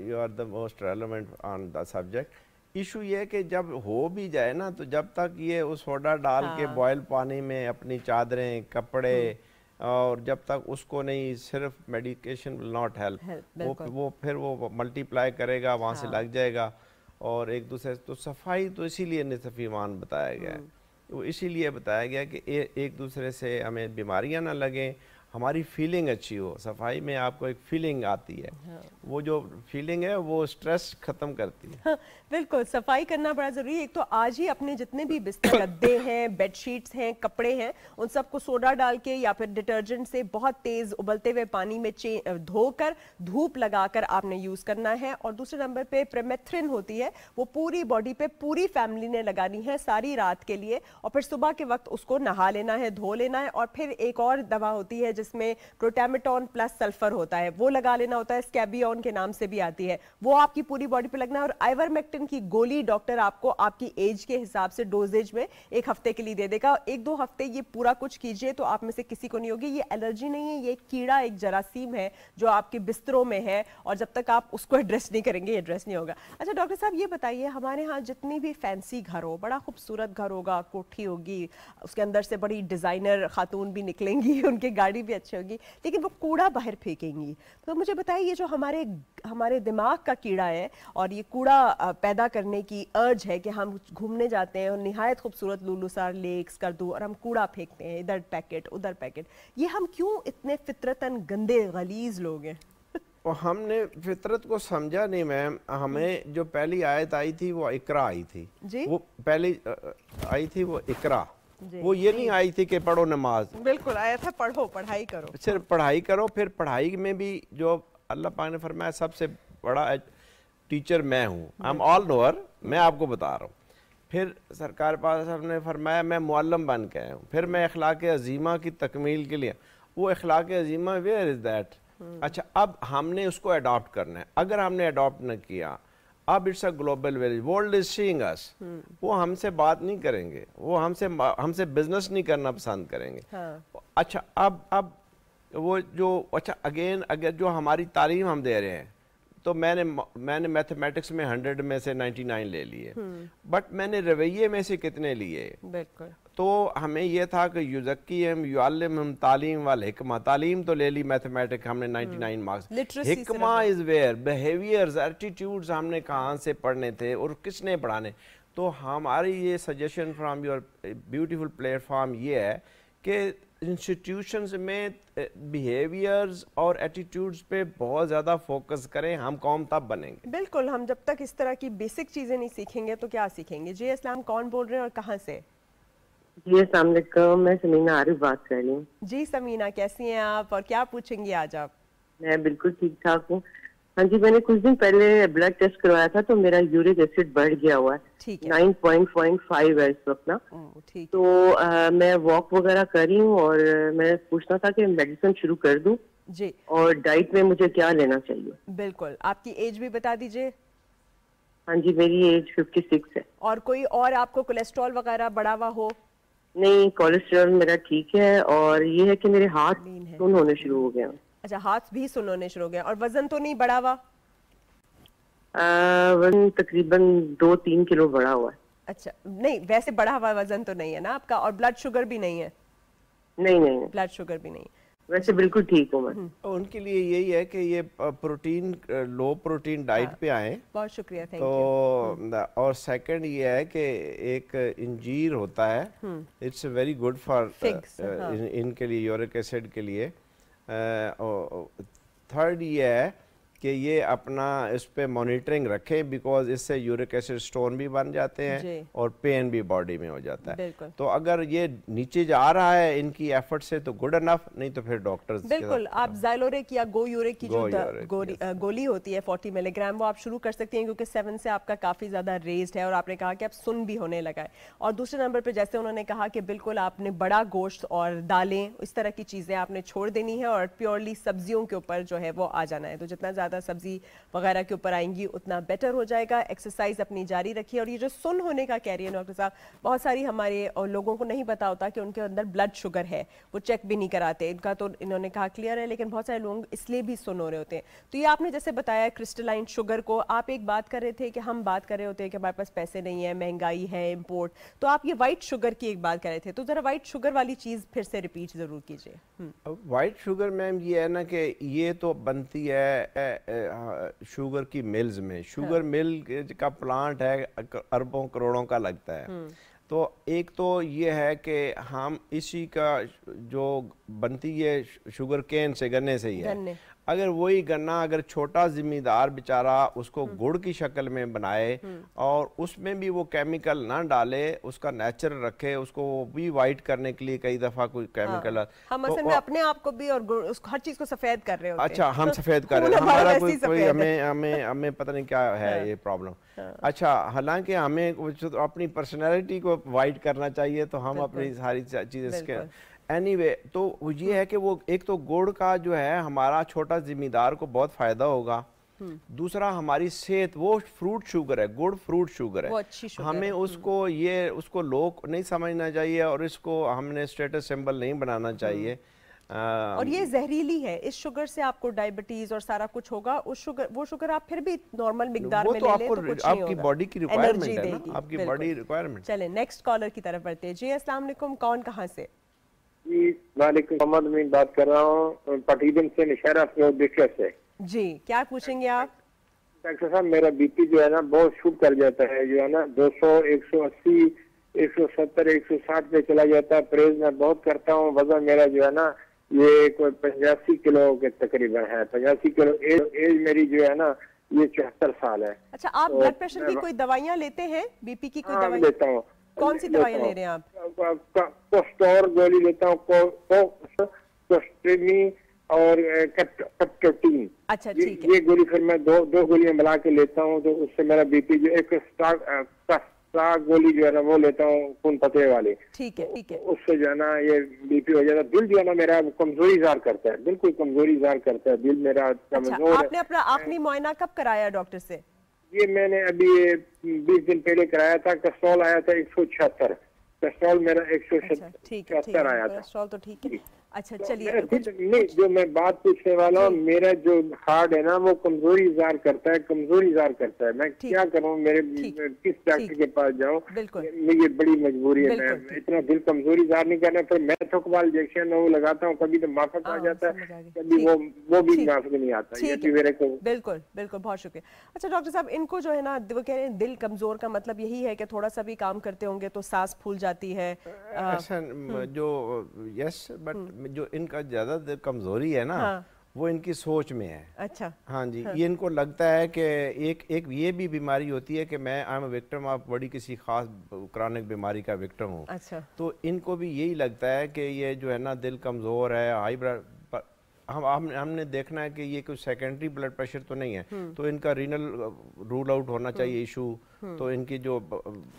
you are the most relevant on the subject. Issue ये है कि जब हो भी जाए ना, तो जब तक ये उस सोडा डाल के बॉयल पानी में अपनी चादरें, कपड़े, और जब तक उसको नहीं, सिर्फ मेडिकेशन विल नॉट हेल्प, वो फिर वो मल्टीप्लाई करेगा, वहाँ से लग जाएगा। और एक दूसरे तो सफाई तो इसीलिए निसफ़ ईमान बताया गया है, वो इसीलिए बताया गया कि एक दूसरे से हमें बीमारियां ना लगें, हमारी फीलिंग अच्छी हो। सफाई में आपको एक फीलिंग आती है, वो जो फीलिंग है वो स्ट्रेस खत्म करती है। हाँ, बिल्कुल, सफाई करना बड़ा जरूरी है। एक तो आज ही अपने जितने भी बिस्तर, गद्दे हैं, बेडशीट्स हैं, कपड़े हैं, उन सबको सोडा डाल के या फिर डिटर्जेंट से बहुत तेज उबलते हुए पानी में धोकर धूप लगाकर आपने यूज करना है। और दूसरे नंबर पे प्रोमेथ्रिन होती है, वो पूरी बॉडी पे पूरी फैमिली ने लगानी है सारी रात के लिए, और फिर सुबह के वक्त उसको नहा लेना है, धो लेना है। और फिर एक और दवा होती है जिसमें प्रोटामेटोन प्लस सल्फर होता है, वो लगा लेना होता है, स्कैबियन के नाम से भी आती है, वो आपकी पूरी बॉडी पे लगना है। और आइवरमेक्टिन की गोली डॉक्टर आपको आपकी एज के हिसाब से डोजेज में 1 हफ्ते के लिए दे देगा। 1-2 हफ्ते ये पूरा कुछ कीजिए तो आप में से किसी को नहीं होगी। ये एलर्जी नहीं है, ये कीड़ा, एक जरासीम है जो आपके बिस्तरों में है, और जब तक आप उसको एड्रेस नहीं करेंगे एड्रेस नहीं होगा। अच्छा डॉक्टर साहब, ये बताइए, हमारे यहाँ जितनी भी फैंसी घर हो, बड़ा खूबसूरत घर होगा, कोठी होगी, उसके अंदर से बड़ी डिजाइनर खातून भी निकलेंगी, उनकी गाड़ी भी अच्छी होगी, लेकिन वो कूड़ा बाहर फेंकेंगी, तो मुझे बताइए, ये जो हमारे दिमाग का कीड़ा है और ये कूड़ा पैदा करने की अर्ज है कि हम घूमने जाते हैं और निहायत खूबसूरत लुलुसार लेक्स कर दूं और हम कूड़ा फेंकते हैं, इधर पैकेट उधर पैकेट, ये हम क्यों इतने फितरतन गंदे गलीज लोग हैं? और हमने फितरत को समझा नहीं मैम। हमें जो पहली आयत आई थी वो इकरा आई थी जी? वो पहली आई थी वो इकरा, वो ये नहीं आई थी कि पढ़ो नमाज, बिल्कुल आया था पढ़ो, पढ़ाई करो, सिर्फ पढ़ाई करो। फिर पढ़ाई में भी जो अल्लाह पाक ने फरमाया सबसे बड़ा टीचर मैं हूँ, आई एम ऑल नोअर, मैं आपको बता रहा हूँ। फिर सरकार पाक साहब ने फरमाया मैं मुअल्लिम बन के आया हूँ। फिर मैं अखलाक अजीमा की तकमील के लिए, वो अखलाक अजीमा वेयर इज दैट? अच्छा, अब हमने उसको अडॉप्ट करना है। अगर हमने अडॉप्ट न किया, अब it's a global village, world is seeing us, वो हमसे बात नहीं करेंगे, वो हमसे बिजनेस नहीं करना पसंद करेंगे। हाँ। अच्छा, अब वो जो अच्छा अगेन अगर जो हमारी तालीम हम दे रहे हैं, तो मैंने मैथमेटिक्स में 100 में से 99 ले लिए, बट मैंने रवैये में से कितने लिए? बिल्कुल। तो हमें यह था कि युज़क्कीहिम युअल्लिमुहुम तालीम वल हिकमा, तालीम तो ले ली मैथमेटिक्स हमने 99 मार्क्स, हिकमा इज वेयर, बिहेवियर्स, एटीट्यूड्स हमने कहाँ से पढ़ने थे और किसने पढ़ाने। तो हमारी ये suggestion from your beautiful platform ये है कि इंस्टीट्यूशंस में बिहेवियर्स और एटीट्यूड्स पे बहुत ज़्यादा फोकस करें, हम कौम तब बनेंगे। बिल्कुल, हम जब तक इस तरह की बेसिक चीज़ें नहीं सीखेंगे तो क्या सीखेंगे। जी अस्सलाम, कौन बोल रहे हैं और कहाँ से? जी अस्सलाम वालेकुम, मैं समीना आरिफ बात कर रही हूँ। जी समीना, कैसी हैं आप और क्या पूछेंगी आज आप? मैं बिल्कुल ठीक ठाक हूँ। हाँ जी, मैंने कुछ दिन पहले ब्लड टेस्ट करवाया था तो मेरा यूरिक एसिड बढ़ गया हुआ है। ठीक है। 9.5 है इस वक्त ना। ठीक। तो मैं वॉक वगैरह कर रही हूँ और मैं पूछना था कि मेडिसिन शुरू कर दूँ जी, और डाइट में मुझे क्या लेना चाहिए? बिल्कुल। आपकी एज भी बता दीजिए। हाँ जी, मेरी एज 56 है। और कोई और आपको कोलेस्ट्रॉल वगैरह बढ़ा हुआ हो? नहीं, कोलेस्ट्रॉल मेरा ठीक है और ये है कि मेरे हाथ लीन है। सुन्न होने शुरू हो गए हैं। अच्छा, हाथ भी सुन्न होने शुरू हो गए और वजन तो नहीं बढ़ा हुआ? वजन तकरीबन 2-3 किलो बढ़ा हुआ है। अच्छा, नहीं वैसे बढ़ा हुआ वजन तो नहीं है ना आपका? और ब्लड शुगर भी नहीं है? नहीं, ब्लड शुगर भी नहीं। वैसे बिल्कुल ठीक हूँ मैं। उनके लिए यही है कि ये प्रोटीन, लो प्रोटीन डाइट पे आए। बहुत शुक्रिया, थैंक तो और सेकंड ये है कि एक इंजीर होता है, इट्स वेरी गुड फॉर इनके लिए, यूरिक एसिड के लिए। थर्ड ये है कि ये अपना इस पे मॉनिटरिंग रखें, बिकॉज इससे यूरिक एसिड स्टोन भी बन जाते हैं और पेन भी बॉडी में हो जाता है। तो अगर ये नीचे जा रहा है इनकी एफर्ट से तो गुड इनफ, नहीं तो फिर डॉक्टर्स बिल्कुल आप ज़ाइलोरिक या गो यूरिक की जो गोली होती है 40 मिलीग्राम वो आप शुरू कर सकती हैं, क्योंकि 7 से आपका काफ़ी ज़्यादा रेज्ड है और आपने कहा कि आप सुन भी होने लगा है। और दूसरे नंबर पर जैसे उन्होंने कहा कि बिल्कुल आपने बड़ा गोश्त और दालें इस तरह की चीज़ें आपने छोड़ देनी है और प्योरली सब्जियों के ऊपर जो है वो आ जाना है। तो जितना ज़्यादा सब्जी वगैरह के ऊपर आएंगी उतना बेटर हो जाएगा। एक्सरसाइज अपनी जारी रखिए। और ये जो सुन होने का कह रही है डॉक्टर साहब, बहुत सारी हमारे लोगों को नहीं पता होता कि उनके अंदर ब्लड शुगर है, वो चेक भी नहीं कराते। इनका तो इन्होंने कहा क्लियर है, लेकिन बहुत सारे लोग इसलिए भी सुन हो रहे होते हैं। तो ये आपने जैसे बताया क्रिस्टलाइन शुगर को, आप एक बात कर रहे थे कि हम बात कर रहे होते हैं कि हमारे पास पैसे नहीं है, महंगाई है, इम्पोर्ट, तो आप ये व्हाइट शुगर की एक बात कर रहे थे, तो जरा व्हाइट शुगर वाली चीज फिर से रिपीट जरूर कीजिए। व्हाइट शुगर मैम ये है ना कि ये तो बनती है शुगर की मिल्स में। शुगर मिल का प्लांट है अरबों करोड़ों का लगता है। तो एक तो ये है कि हम इसी का जो बनती है शुगर केन से, गन्ने से ही है। अगर वही गन्ना अगर छोटा जिम्मेदार बेचारा उसको गुड़ की शक्ल में बनाए और उसमें भी वो केमिकल ना डाले, उसका नेचर रखे, उसको भी वाइट करने के लिए कई दफा कोई केमिकल हम असल में अपने आप को भी और हर चीज को सफेद कर रहे होते हैं। अच्छा, हम सफेद कर रहे हैं, हमारा कोई हमें पता नहीं क्या है ये प्रॉब्लम। अच्छा, हालांकि हमें अपनी पर्सनैलिटी को वाइट करना चाहिए, तो हम अपनी सारी चीजें एनीवे तो ये है कि वो एक तो गुड़ का जो है हमारा छोटा जिम्मेदार को बहुत फायदा होगा। दूसरा हमारी सेहत, वो फ्रूट शुगर है, गुड़ फ्रूट शुगर है, हमें उसको लोग नहीं समझना चाहिए और इसको हमने स्टेटस सिंबल नहीं बनाना चाहिए। और ये जहरीली है, इस शुगर से आपको डायबिटीज और सारा कुछ होगा। वो शुगर आप फिर भी नॉर्मल मिकदार में ले लें तो कुछ नहीं होगा। आपकी बॉडी की रिक्वायरमेंट है ना, आपकी बॉडी रिक्वायरमेंट। चलें नेक्स्ट कॉलर की तरफ बढ़ते हैं। जी अस्सलाम वालेकुम, कौन कहाँ से? जी वालेकुम, मोहम्मद अमीन बात कर रहा हूँ पटीदन से, नशहरा से। जी क्या पूछेंगे आप? डॉक्टर साहब, मेरा बीपी जो है ना बहुत शूट कर जाता है, जो है ना 200, 180, 170, 160 पे चला जाता है। परहेज मैं बहुत करता हूँ। वजन मेरा जो है ना ये कोई 85 किलो के तकरीबन है। 85 किलो एज मेरी जो है ना ये 74 साल है। अच्छा, आप ब्लड प्रेशर की कोई दवाइयाँ लेते हैं? बीपी की कोई दवाई लेता हूँ। कौन सी दवाइयाँ ले रहे हैं आप? कोस्टोर गोली लेता हूँ, कोस्ट्रीमी और कैप्टोटीन। अच्छा, ठीक है। ये गोली फिर मैं दो गोलियां मिला के लेता हूँ, तो उससे मेरा बीपी जो एक स्टाक गोली जो है ना वो लेता हूँ, खून पतले वाली। ठीक है, ठीक है। उससे जो है ना ये बीपी हो जाता है। दिल जो है ना मेरा कमजोरी जार करता है, बिल्कुल कमजोरी जार करता है दिल मेरा कमजोर। आपने अपना आखिरी मुआयना कब कराया डॉक्टर से? ये मैंने अभी 20 दिन पहले कराया था। कोलेस्ट्रॉल आया था 176, कोलेस्ट्रॉल मेरा 176 आया था। कोलेस्ट्रॉल तो ठीक है। अच्छा चलिए, नहीं जो मैं बात पूछने वाला हूँ, मेरा जो हार्ट है ना वो कमजोरी जार करता है, कमजोरी जार करता है। मैं क्या करूँ, मेरे किस डॉक्टर के पास जाऊँ? ये बड़ी मजबूरी है। मैं इतना दिल कमजोरी जार नहीं करना। फिर मैं थोकवाल इंजेक्शन वो लगाता हूँ, कभी तो माफक आ जाता है, कभी वो भी माफक नहीं आता। बिल्कुल बिल्कुल, बहुत शुक्रिया। अच्छा डॉक्टर साहब, इनको जो है ना वो कह रहे हैं दिल कमजोर का मतलब यही है कि थोड़ा सा भी काम करते होंगे तो सांस फूल जाती है। जो यस, बट जो इनका ज्यादा कमजोरी है ना वो इनकी सोच में है। अच्छा, हाँ जी, ये इनको लगता है कि एक ये भी बीमारी होती है कि मैं आई एम विक्टिम ऑफ बड़ी किसी खास क्रॉनिक बीमारी का विक्टिम हूँ। अच्छा, तो इनको भी यही लगता है कि ये जो है ना दिल कमज़ोर है, हाई ब्लड, हमने देखना है कि ये कोई सेकेंडरी ब्लड प्रेशर तो नहीं है, तो इनका रीनल रूल आउट होना चाहिए इशू, तो इनकी जो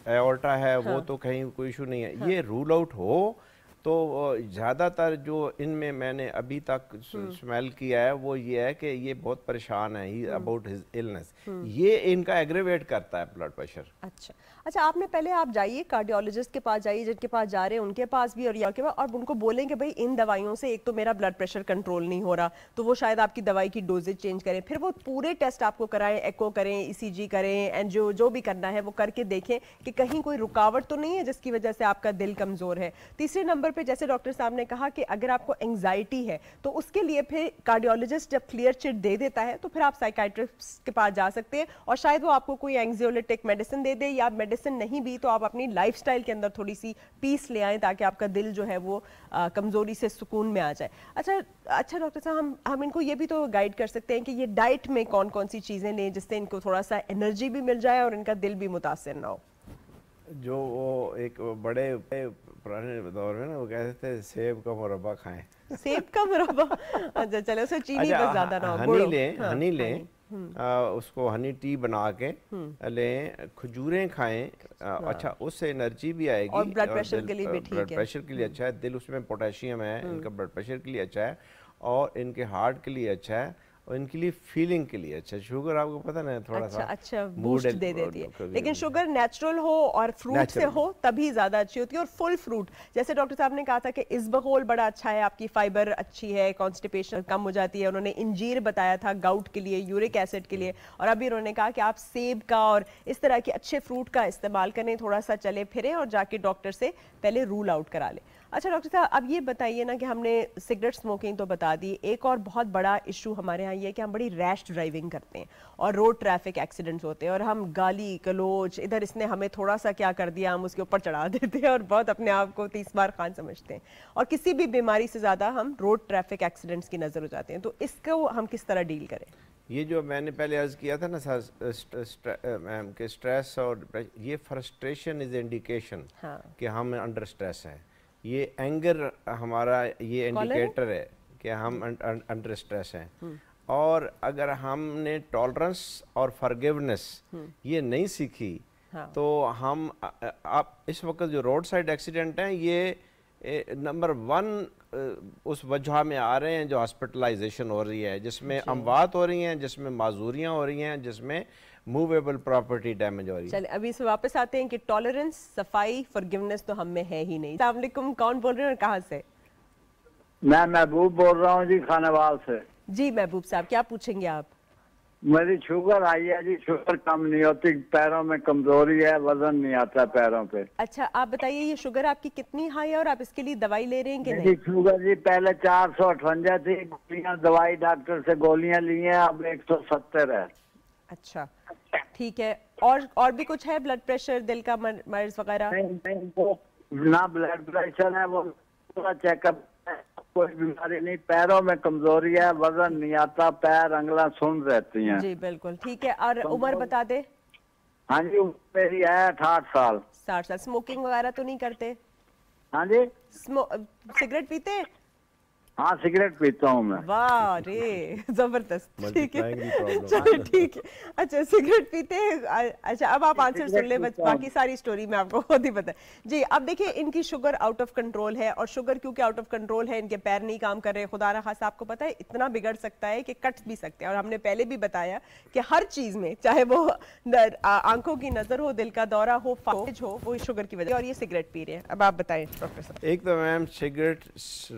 एओर्टा है वो तो कहीं कोई इशू नहीं है। ये रूल आउट हो तो ज़्यादातर जो इनमें मैंने अभी तक स्मेल किया है वो ये है कि ये बहुत परेशान है ही अबाउट हिज इलनेस, ये इनका एग्रेवेट करता है ब्लड प्रेशर। अच्छा अच्छा, आपने पहले आप जाइए कार्डियोलॉजिस्ट के पास जाइए, जिनके पास जा रहे हैं उनके पास भी और यहाँ के पास, और उनको बोलें कि भाई इन दवाइयों से एक तो मेरा ब्लड प्रेशर कंट्रोल नहीं हो रहा, तो वो शायद आपकी दवाई की डोजेज चेंज करें, फिर वो पूरे टेस्ट आपको कराएं, एको करें, ECG करें, एंजियो जो भी करना है वो करके देखें कि कहीं कोई रुकावट तो नहीं है जिसकी वजह से आपका दिल कमजोर है। तीसरे नंबर पे जैसे डॉक्टर साहब ने कहा कि अगर आपको एंग्जाइटी है तो उसके लिए फिर कार्डियोलॉजिस्ट जब क्लियर चिट दे देता है तो फिर आप साइकाइट्रिस्ट के पास जा सकते हैं और शायद वो आपको कोई एंग्जियोलिटिक मेडिसिन दे दे, या मेडिसिन नहीं भी तो आप अपनी लाइफस्टाइल के अंदर थोड़ी सी पीस ले आएं ताकि आपका दिल जो है वो कमजोरी से सुकून में आ जाए। अच्छा डॉक्टर साहब, हम इनको ये भी तो गाइड कर सकते हैं कि ये डाइट में कौन कौन सी चीजें लें जिससे इनको थोड़ा सा एनर्जी भी मिल जाए और इनका दिल भी मुतासिर ना हो। जो वो एक बड़े पुराने दौर में ना वो कहते थे सेब का मुरब्बा खाएं। सेब का मुरब्बा, अच्छा चलो उसमें चीनी बस ज्यादा ना हो। हनी लें, उसको हनी टी बना के लें, खजूरें खाएं, अच्छा उससे एनर्जी भी आएगी और ब्लड प्रेशर के लिए भी ठीक है, ब्लड प्रेशर के लिए अच्छा है, दिल उसमें पोटेशियम है, इनका ब्लड प्रेशर के लिए अच्छा है और इनके हार्ट के लिए अच्छा है और इनके लिए फीलिंग के लिए अच्छा। शुगर आपको पता ना थोड़ा सा अच्छा बूस्ट दे देती है, लेकिन शुगर नेचुरल हो और फ्रूट से हो तभी ज्यादा अच्छी होती है। और फुल फ्रूट, जैसे डॉक्टर साहब ने कहा था कि इसबगोल बड़ा अच्छा है, आपकी फाइबर अच्छी है, कॉन्स्टिपेशन कम हो जाती है। उन्होंने इंजीर बताया था गाउट के लिए, यूरिक एसिड के लिए, और अभी उन्होंने कहा कि आप सेब का और इस तरह के अच्छे फ्रूट का इस्तेमाल करें, थोड़ा सा चले फिरे और जाके डॉक्टर से पहले रूल आउट करा ले। अच्छा डॉक्टर साहब, अब ये बताइए ना कि हमने सिगरेट स्मोकिंग तो बता दी, एक और बहुत बड़ा इशू हमारे यहाँ ये है कि हम बड़ी रैश ड्राइविंग करते हैं और रोड ट्रैफिक एक्सीडेंट्स होते हैं और हम गाली गलोच, इधर इसने हमें थोड़ा सा क्या कर दिया हम उसके ऊपर चढ़ा देते हैं और बहुत अपने आप को 30 बार खान समझते हैं, और किसी भी बीमारी से ज़्यादा हम रोड ट्रैफिक एक्सीडेंट्स की नज़र हो जाते हैं। तो इसको हम किस तरह डील करें? ये जो मैंने पहले अर्ज किया था ना सर कि स्ट्रेस और ये फ्रस्ट्रेशन इज इंडिकेशन कि हम अंडर स्ट्रेस हैं। ये एंगर हमारा ये इंडिकेटर है कि हम अंडर स्ट्रेस हैं। और अगर हमने टॉलरेंस और फॉरगिवनेस ये नहीं सीखी तो हम आप इस वक्त जो रोड साइड एक्सीडेंट हैं ये नंबर 1 उस वजह में आ रहे हैं जो हॉस्पिटलाइजेशन हो रही है, जिसमें अमवात हो रही हैं, जिसमें माजूरियाँ हो रही हैं, जिसमें मूवेबल प्रॉपर्टी डैमेज हो रही है। चलिए अभी इस वापस आते हैं कि टॉलरेंस, सफाई, फॉरगिवनेस तो हम में है ही नहीं। अस्सलाम वालेकुम, कौन बोल रहे हैं और कहाँ से? मैं महबूब बोल रहा हूँ जी, खानावाल से। जी महबूब साहब, क्या पूछेंगे आप? मेरी शुगर आई है जी, शुगर कम नहीं होती, पैरों में कमजोरी है, वजन नहीं आता पैरों पे। अच्छा आप बताइए ये शुगर आपकी कितनी हाई है और आप इसके लिए दवाई ले रहे हैं कि नहीं? शुगर जी पहले 458 थी, गोलियां दवाई डॉक्टर से गोलियां ली हैं, अब 170 है। अच्छा ठीक है, और भी कुछ है? ब्लड प्रेशर, दिल का मर्ज वगैरह? ना ब्लड प्रेशर है, वो पूरा चेकअप, कोई बीमारी नहीं, पैरों में कमजोरी है, वजन नहीं आता, पैर अंगला सुन रहती हैं। जी बिल्कुल ठीक है। और उम्र बता दे? हाँ जी मेरी है 68 साल। 60 साल। स्मोकिंग वगैरह तो नहीं करते? हाँ जी। सिगरेट पीते? हाँ सिगरेट पीता हूँ मैं। वाह रे जबरदस्त, ठीक है चलो ठीक है। अच्छा सिगरेट पीते हैं। अच्छा अब आप आंसर सुन ले, बाकी सारी स्टोरी मैं आपको खुद ही बता। जी अब देखिए इनकी शुगर आउट ऑफ कंट्रोल है, और शुगर क्योंकि आउट ऑफ कंट्रोल है, इनके पैर नहीं काम कर रहे, खुदा ना खास्ता आपको पता है इतना बिगड़ सकता है कि कट भी सकते हैं। और हमने पहले भी बताया कि हर चीज में, चाहे वो आंखों की नजर हो, दिल का दौरा हो, फाज हो, वो शुगर की वजह। और ये सिगरेट पी रहे हैं। अब आप बताएं डॉक्टर साहब। एक तो ma'am cigarette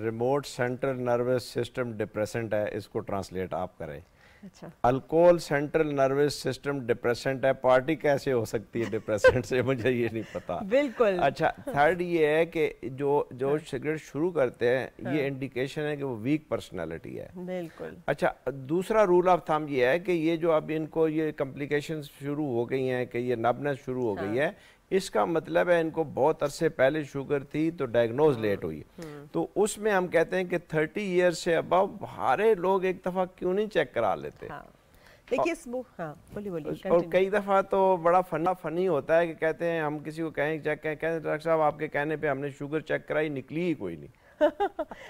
remote central nervous system depressant है, इसको ट्रांसलेट आप करें। अच्छा alcohol central nervous system depressant है, पार्टी कैसे हो सकती है डिप्रेसेंट से, मुझे ये नहीं पता। बिल्कुल। अच्छा थर्ड ये है कि जो सिगरेट शुरू करते हैं ये इंडिकेशन है कि वो वीक पर्सनालिटी है। बिल्कुल। अच्छा दूसरा रूल ऑफ थंब ये है कि ये जो अब इनको ये कॉम्प्लिकेशंस शुरू हो गई हैं कि ये नबनेस शुरू हो गई है, इसका मतलब है इनको बहुत अरसे पहले शुगर थी तो डायग्नोज लेट हुई। तो उसमें हम कहते हैं कि 30 ईयर से अबव सारे लोग एक दफ़ा क्यों नहीं चेक करा लेते। देखिए बोलिए और कई दफ़ा तो बड़ा फनी होता है कि कहते हैं हम किसी को कहें चेक करें, कहते हैं डॉक्टर साहब आपके कहने पे हमने शुगर चेक कराई, निकली ही कोई नहीं।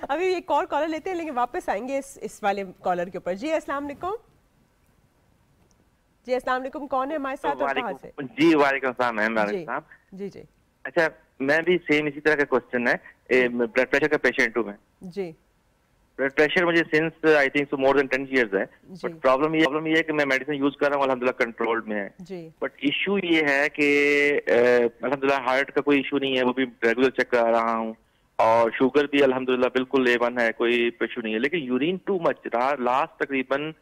अभी एक और कॉलर लेते हैं, लेकिन वापस आएंगे इस वाले कॉलर के ऊपर। जी अस्सलाम वालेकुम। जी अस्सलाम वालेकुम, कौन है हमारे साथ और कहां से? जी वालेकुम सलाम साहब। जी जी। अच्छा, मैं भी सेम इसी तरह का क्वेश्चन है, ब्लड प्रेशर का पेशेंट हूँ मैं जी। ब्लड प्रेशर मुझे since I think so more than 10 years है, बट प्रॉब्लम ये है कि मैं मेडिसिन यूज कर रहा हूँ, अल्हम्दुलिल्लाह कंट्रोल्ड में है। बट इशू ये है कि अल्हम्दुलिल्लाह हार्ट का कोई इशू नहीं है, वो भी रेगुलर चेक करा रहा हूँ, और शुगर भी अल्हम्दुलिल्लाह बिल्कुल A1 है, कोई इशू नहीं है। लेकिन यूरिन टू मच लास्ट तकरीबन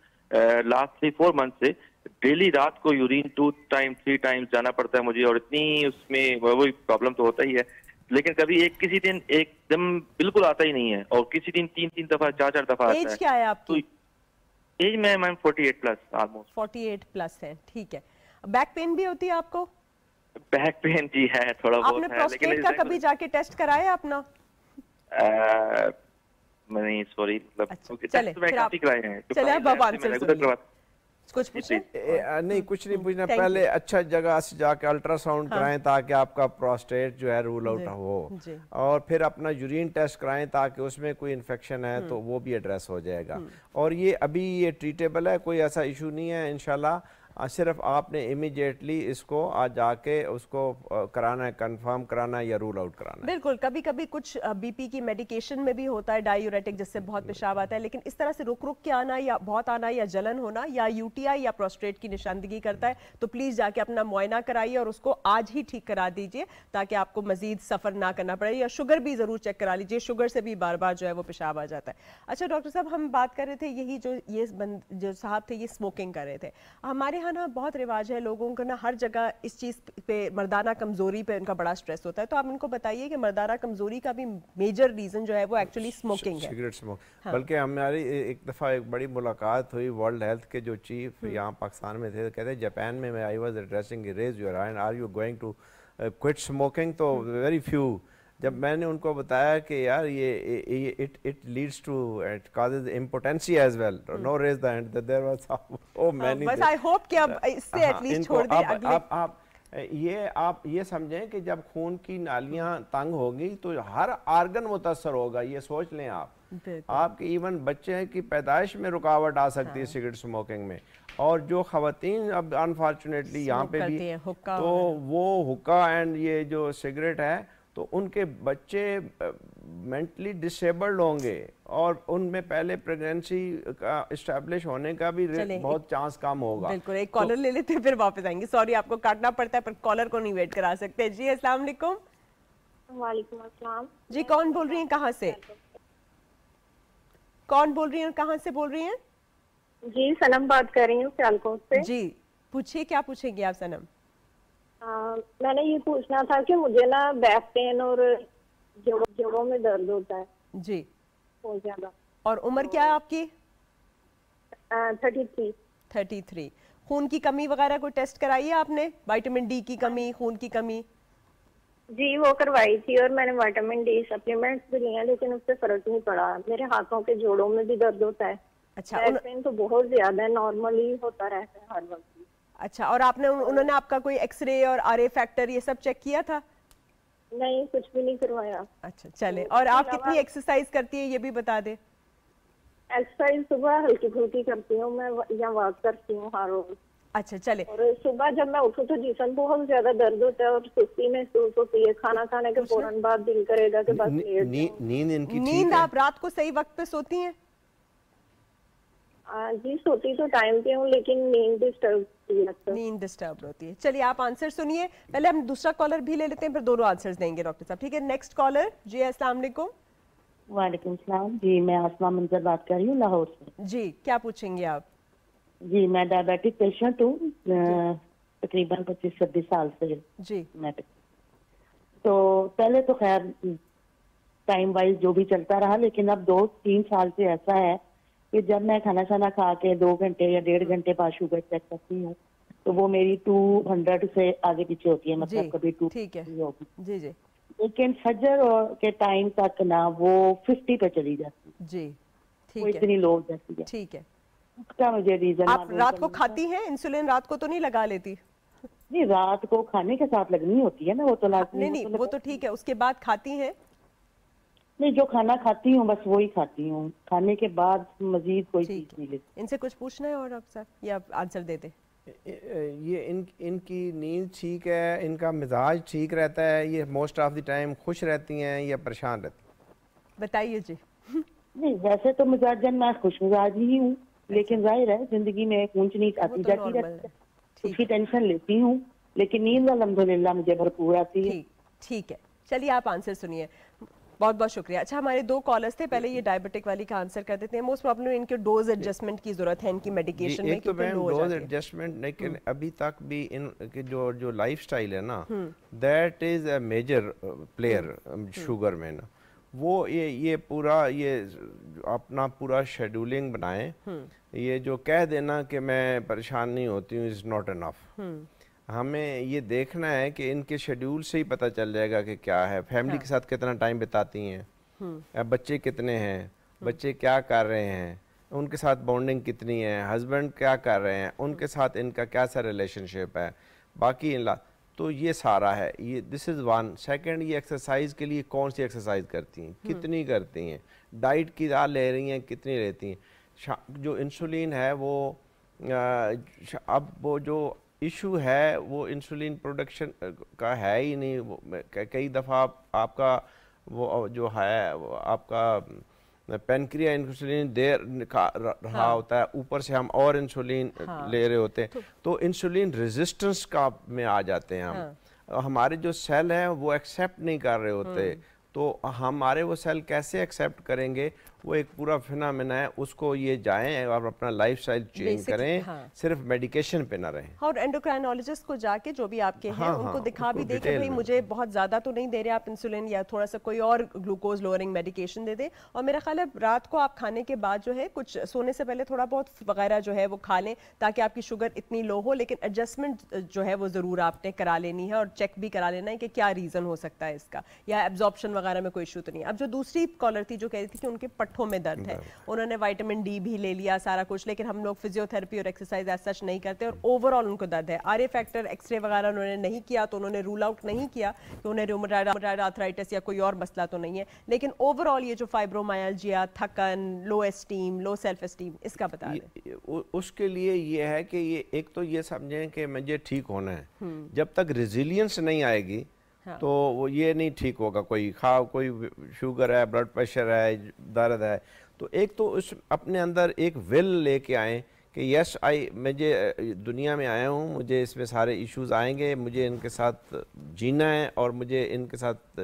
लास्ट 3-4 मंथ से डेली रात को यूरिन 2-3 टाइम्स जाना पड़ता है मुझे, और इतनी उसमें वही प्रॉब्लम तो होता ही है। लेकिन कभी किसी दिन एकदम बिल्कुल आता ही नहीं है, और किसी दिन 3-3 दफा 4-4 दफा आता है। एज क्या है आपकी? तो age ma'am 48 plus almost 48 plus है, ठीक है। बैक पेन भी होती है आपको? बैक पेन जी है, थोड़ा बहुत है। आपने प्रोस्टेट का कभी जाके टेस्ट कराया अपना? नहीं सॉरी, मतलब चले मैं काफी कराए हैं। चले अब आंसर सुनिए। कुछ पूछे? नहीं कुछ नहीं पूछना, पहले अच्छा जगह से जाके अल्ट्रासाउंड कराएं ताकि आपका प्रोस्टेट जो है रूल आउट हो, और फिर अपना यूरिन टेस्ट कराएं ताकि उसमें कोई इन्फेक्शन है तो वो भी एड्रेस हो जाएगा। और ये अभी ये ट्रीटेबल है, कोई ऐसा इशू नहीं है इंशाल्लाह। सिर्फ आपने इमीडिएटली इसको आज जाके उसको कराना है, कंफर्म कराना है या रूल आउट कराना है। बिल्कुल, कभी कभी कुछ बीपी की मेडिकेशन में भी होता है डायूरेटिक, जिससे बहुत पेशाब आता है, लेकिन इस तरह से रुक रुक के आना या बहुत आना या जलन होना या यूटीआई या प्रोस्टेट की निशानदगी करता है तो प्लीज जाके अपना मुआयना कराइए और उसको आज ही ठीक करा दीजिए ताकि आपको मजीद सफर ना करना पड़े। या शुगर भी जरूर चेक करा लीजिए, शुगर से भी बार बार जो है वो पेशाब आ जाता है। अच्छा डॉक्टर साहब, हम बात कर रहे थे यही जो साहब थे ये स्मोकिंग कर रहे थे। हमारे यहाँ ना बहुत रिवाज है लोगों का ना हर जगह इस चीज पे मर्दाना कमजोरी पे उनका बड़ा स्ट्रेस होता है, तो आप इनको बताइए कि मर्दाना कमजोरी का भी मेजर रीजन जो है वो एक्चुअली स्मोकिंग है, सिगरेट स्मोक। हाँ। बल्कि हमारी एक दफ़ा एक बड़ी मुलाकात हुई वर्ल्ड हेल्थ के जो चीफ यहाँ पाकिस्तान में थे, कहते जापान में मैं I was addressing raise your hand, are you going to quit smoking? तो वेरी फ्यू। जब मैंने उनको बताया कि यार ये it leads to it causes impotency as well, no raise the hand, there was so many. बस आई होप कि अब इससे एटलीस्ट छोड़ दें। आप ये समझें कि जब खून की नालियां तंग होगी तो हर आर्गन मुतासर होगा, ये सोच लें आप। आपके इवन बच्चे की पैदाइश में रुकावट आ सकती है सिगरेट स्मोकिंग में। और जो खवातीन अब अनफॉर्चुनेटली यहाँ पे भी तो वो हुक्का एंड ये जो सिगरेट है तो उनके बच्चे मेंटली डिसेबल्ड होंगे और उनमें पहले प्रेगनेंसी का इस्टेब्लिश होने का भी बहुत चांस कम होगा। बिल्कुल, एक कॉलर ले लेते हैं फिर वापस आएंगे। सॉरी आपको काटना पड़ता है पर कॉलर को नहीं वेट करा सकते। जी अस्सलाम वालेकुम। वालेकुम अस्सलाम। जी कौन बोल रही हैं, कहाँ से? कौन बोल रही हैं, कहाँ से बोल रही हैं? जी सनम बात कर रही हूँ सियालकोट से। जी पूछिए, क्या पूछेंगी आप सनम? मैंने ये पूछना था कि मुझे ना बैक पेन और जोड़ों में दर्द होता है जी बहुत ज्यादा। और उम्र क्या है आपकी? 33। खून की कमी वगैरह कोई टेस्ट कराई है आपने? विटामिन डी की कमी, खून की कमी? जी वो करवाई थी और मैंने विटामिन डी सप्लीमेंट्स भी लिए, लेकिन उससे फर्क नहीं पड़ा। मेरे हाथों के जोड़ों में भी दर्द होता है। अच्छा, बैक पेन तो बहुत ज्यादा है, नॉर्मली होता रहता है हर वक्त। अच्छा, और आपने उन्होंने आपका कोई एक्सरे और आरए फैक्टर ये सब चेक किया था? नहीं, कुछ भी नहीं करवाया। अच्छा चले, और आप कितनी एक्सरसाइज करती है ये भी बता दे। एक्सरसाइज सुबह हल्की फुल्की करती हूँ मैं, या वॉक करती हूँ हर रोज। अच्छा चले। और सुबह जब मैं उठूँ तो जिस्म बहुत ज्यादा दर्द होता है और सुस्ती महसूस होती है। खाना खाने के फौरन बाद दिल करेगा कि बस नींद आप रात को सही वक्त पे सोती हैं? जी सोती तो टाइम पे हूँ, लेकिन नींद डिस्टर्ब होती है। चलिए आप आंसर सुनिए, पहले हम दूसरा कॉलर भी ले लेते हैं फिर दोनों आंसर्स देंगे डॉक्टर साहब, ठीक है? Next collar. जी अस्सलाम वालेकुम। वालेकुम सलाम। जी मैं आसमा मंजर बात कर रही हूँ लाहौर से। जी क्या पूछेंगे आप? जी मैं डायबिटिक पेशेंट हूँ, तकरीबन 25-26 साल से। जी मैं तो पहले तो खैर टाइम वाइज जो भी चलता रहा, लेकिन अब 2-3 साल से ऐसा है कि जब मैं खाना खा के 2 घंटे या 1.5 घंटे बाद शुगर चेक करती हूँ तो वो मेरी 200 से आगे पीछे होती है, मतलब कभी 2 ठीक है जी जी। लेकिन फजर और के टाइम तक ना वो 50 पे चली जाती है जी, ठीक है, है, इतनी लो जाती है। ठीक है। उसका मुझे रीजन आप रात को खाती हैं इंसुलिन? रात को तो नहीं लगा लेती? नहीं, रात को खाने के साथ लगनी होती है ना, वो तो लाजमी। नहीं वो तो ठीक है, उसके बाद खाती हैं? नहीं, जो खाना खाती हूँ बस वही खाती हूँ, खाने के बाद मजीद कोई चीज नहीं लेती। इनसे कुछ पूछना है और आप सर, या आंसर दे दे? ये इनकी नींद ठीक है, इनका मिजाज ठीक रहता है, ये मोस्ट ऑफ द टाइम खुश रहती हैं या परेशान रहती हैं? बताइए जी। नहीं, वैसे तो मिजाजन मैं खुश मिजाज ही हूँ, लेकिन जाहिर है जिंदगी में ऊंच नीच आती जाती रहती है, उसकी टेंशन लेती हूँ, लेकिन नींद अल्हम्दुलिल्लाह मुझे भरपूर आती है। ठीक है, चलिए आप आंसर सुनिए। बहुत बहुत शुक्रिया। अच्छा, हमारे 2 कॉलर्स थे, पहले ये डायबिटिक वाली का आंसर कर देते हैं। मोस्ट प्रॉब्लम इनके डोज एडजस्टमेंट की जरूरत है इनकी मेडिकेशन में, तो मैम डोज एडजस्टमेंट, लेकिन अभी तक भी इनके जो लाइफस्टाइल है ना, that is a major player sugar में ना। वो ये पूरा ये अपना पूरा शेड्यूलिंग बनाएं। ये जो कह देना कि मैं परेशान नहीं होती हूँ इज नॉट इनफ। हमें ये देखना है कि इनके शेड्यूल से ही पता चल जाएगा कि क्या है, फैमिली के साथ कितना टाइम बिताती हैं, बच्चे कितने हैं, बच्चे क्या कर रहे हैं, उनके साथ बॉन्डिंग कितनी है, हस्बैंड क्या कर रहे हैं, उनके साथ इनका कैसा रिलेशनशिप है, बाकी इन तो ये सारा है। ये दिस इज़ वन। सेकंड, ये एक्सरसाइज के लिए कौन सी एक्सरसाइज करती हैं, कितनी करती हैं, डाइट की ले रही हैं, कितनी लेती हैं। जो इंसुलिन है वो अब वो जो इशू है वो इंसुलिन प्रोडक्शन का है ही नहीं। वो कई दफ़ा आपका वो जो है वो आपका पेनक्रिया इंसुलिन दे रहा होता है, ऊपर से हम और इंसुलिन ले रहे होते हैं, तो इंसुलिन रेजिस्टेंस का में आ जाते हैं हम। हमारे जो सेल हैं वो एक्सेप्ट नहीं कर रहे होते, तो हमारे वो सेल कैसे एक्सेप्ट करेंगे, वो एक पूरा फिनोमेना है। उसको ये जाएं और अपना लाइफस्टाइल चेंज करें, सिर्फ मेडिकेशन पे ना रहें। और एंडोक्राइनोलॉजिस्ट को जाके जो भी आपके हैं उनको दिखा भी दे कि भाई मुझे बहुत ज़्यादा तो नहीं दे रहे आप इंसुलिन, या थोड़ा सा कोई और ग्लूकोज लोअरिंग मेडिकेशन दे दे। और मेरा ख्याल है रात को आप खाने के बाद जो है कुछ सोने से पहले थोड़ा बहुत वगैरह जो है वो खा लें, ताकि आपकी शुगर इतनी लो हो। लेकिन एडजस्टमेंट जो है वो ज़रूर आपने करा लेनी है और चेक भी करा लेना है कि क्या रीज़न हो सकता है इसका, या एब्जॉर्प्शन वगैरह में कोई इशू तो नहीं। अब जो दूसरी कॉलर थी जो कह रही थी कि उनके पट्ठों में दर्द है, उन्होंने विटामिन डी भी ले लिया सारा कुछ, लेकिन हम लोग फिजियोथेरेपी और एक्सरसाइज एज सच नहीं करते, और ओवरऑल उनको दर्द है। आरए फैक्टर एक्सरे वगैरह उन्होंने नहीं किया, तो उन्होंने रूल आउट नहीं किया कि उन्हें रूमेटॉइड आर्थराइटिस या कोई और मसला तो नहीं है। लेकिन ओवरऑल ये जो फाइब्रोमाइल्जिया, थकन, लो एस्टीम, लो सेल्फ एस्टीम, इसका बता दें। उसके लिए ये है कि ये एक तो ये समझें कि मुझे ठीक होना है, जब तक रेजिलियंस नहीं आएगी तो वो ये नहीं ठीक होगा। कोई शुगर है, ब्लड प्रेशर है, दर्द है, तो एक तो उस अपने अंदर एक विल लेके आए कि यस मुझे दुनिया में आया हूँ, मुझे इसमें सारे इश्यूज आएंगे, मुझे इनके साथ जीना है और मुझे इनके साथ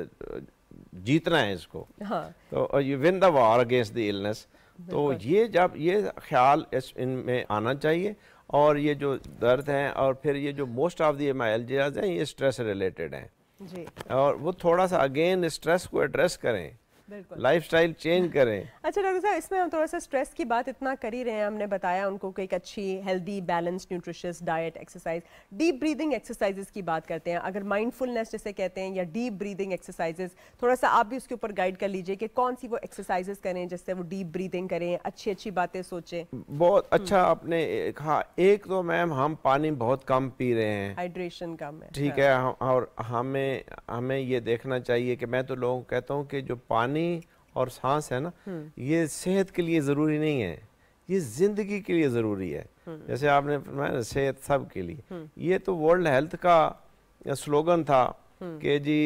जीतना है इसको। तो you win the war against the illness. तो ये जब ये ख्याल इनमें आना चाहिए, और ये जो दर्द हैं और फिर ये जो मोस्ट ऑफ द माइल्जियाज हैं ये स्ट्रेस रिलेटेड हैं जी, और वो थोड़ा सा अगेन स्ट्रेस को एड्रेस करें, लाइफस्टाइल चेंज करें। अच्छा डॉक्टर साहब, इसमें हम थोड़ा सा स्ट्रेस की बात इतना कर ही रहे हैं, हमने बताया उनको कि एक अच्छी healthy balanced nutritious diet, exercise, deep breathing exercises की बात करते हैं। अगर माइंडफुलनेस जिसे कहते हैं या डीप ब्रीदिंग एक्सरसाइजेस, थोड़ा सा आप भी उसके ऊपर गाइड कर लीजिए कि कौन सी वो एक्सरसाइजेस करें जिससे वो डीप ब्रीदिंग करें, अच्छी अच्छी बातें सोचें। बहुत अच्छा आपने कहा। एक तो मैम हम पानी बहुत कम पी रहे हैं, हाइड्रेशन कम है, ठीक है, और हमें ये देखना चाहिए कि मैं तो लोगों को कहता हूँ कि जो पानी और सांस है ना, ये सेहत के लिए ज़रूरी नहीं है, ये ज़िंदगी के लिए ज़रूरी है। जैसे आपने फरमाया सेहत सब के लिए, ये तो वर्ल्ड हेल्थ का स्लोगन था कि जी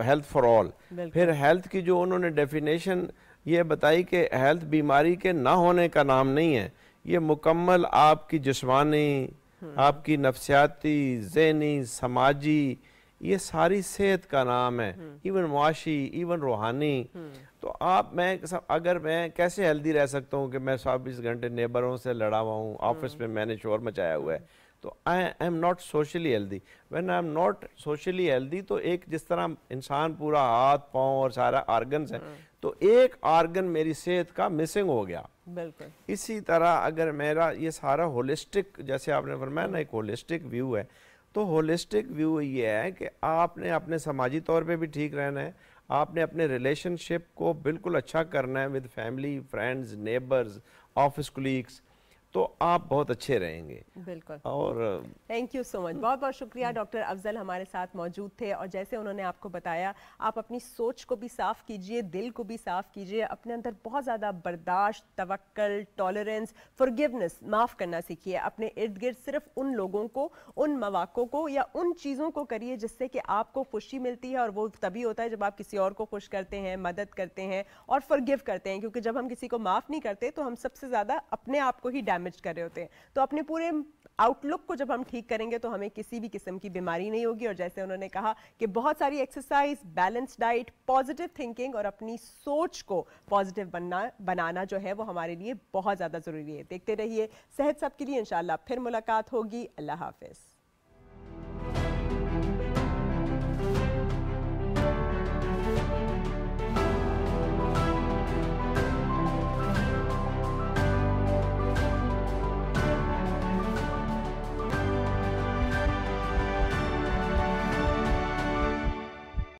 हेल्थ फॉर ऑल। फिर हेल्थ की जो उन्होंने डेफिनेशन ये बताई कि हेल्थ बीमारी के ना होने का नाम नहीं है, ये मुकम्मल आपकी जिस्मानी, आपकी नफ्सियाती, ज़हनी, समाजी, ये सारी सेहत का नाम है, इवन मुआशी, इवन रूहानी। तो अगर मैं कैसे हेल्दी रह सकता हूँ कि मैं 24 घंटे नेबरों से लड़ा हुआ हूँ, ऑफिस में मैंने शोर मचाया हुआ है, तो I am not socially healthy. When I am not socially healthy, तो एक जिस तरह इंसान पूरा हाथ पाँव और सारा आर्गन्स है, तो एक आर्गन मेरी सेहत का मिसिंग हो गया, बिल्कुल। इसी तरह अगर मेरा ये सारा होलिस्टिक, जैसे आपने फरमाया ना, एक होलिस्टिक व्यू है, तो होलिस्टिक व्यू ये है कि आपने अपने समाजी तौर पे भी ठीक रहना है, आपने अपने रिलेशनशिप को बिल्कुल अच्छा करना है with family, friends, neighbours, office colleagues, तो आप बहुत अच्छे रहेंगे। बिल्कुल। और थैंक यू सो मच, बहुत बहुत शुक्रिया। डॉक्टर अफजल हमारे साथ मौजूद थे और जैसे उन्होंने आपको बताया, आप अपनी सोच को भी साफ कीजिए, दिल को भी साफ कीजिए, अपने अंदर बहुत ज़्यादा बर्दाश्त, तवक्कल, टॉलरेंस, फॉरगिवनेस, माफ़ करना सीखिए। अपने इर्द गिर्द सिर्फ उन लोगों को, उन मौक़ों को या उन चीज़ों को करिए जिससे कि आपको खुशी मिलती है, और वो तभी होता है जब आप किसी और को खुश करते हैं, मदद करते हैं और फॉरगिव करते हैं, क्योंकि जब हम किसी को माफ़ नहीं करते तो हम सबसे ज़्यादा अपने आप को ही डैमेज कर रहे होते हैं। तो अपने पूरे आउटलुक को जब हम ठीक करेंगे तो हमें किसी भी किस्म की बीमारी नहीं होगी। और जैसे उन्होंने कहा कि बहुत सारी exercise, balance diet, positive thinking और अपनी सोच को पॉजिटिव बनाना जो है वो हमारे लिए बहुत ज़्यादा ज़रूरी है। देखते रहिए सेहत सबके लिए, इंशाल्लाह फिर मुलाकात होगी। अल्लाह हाफिज़।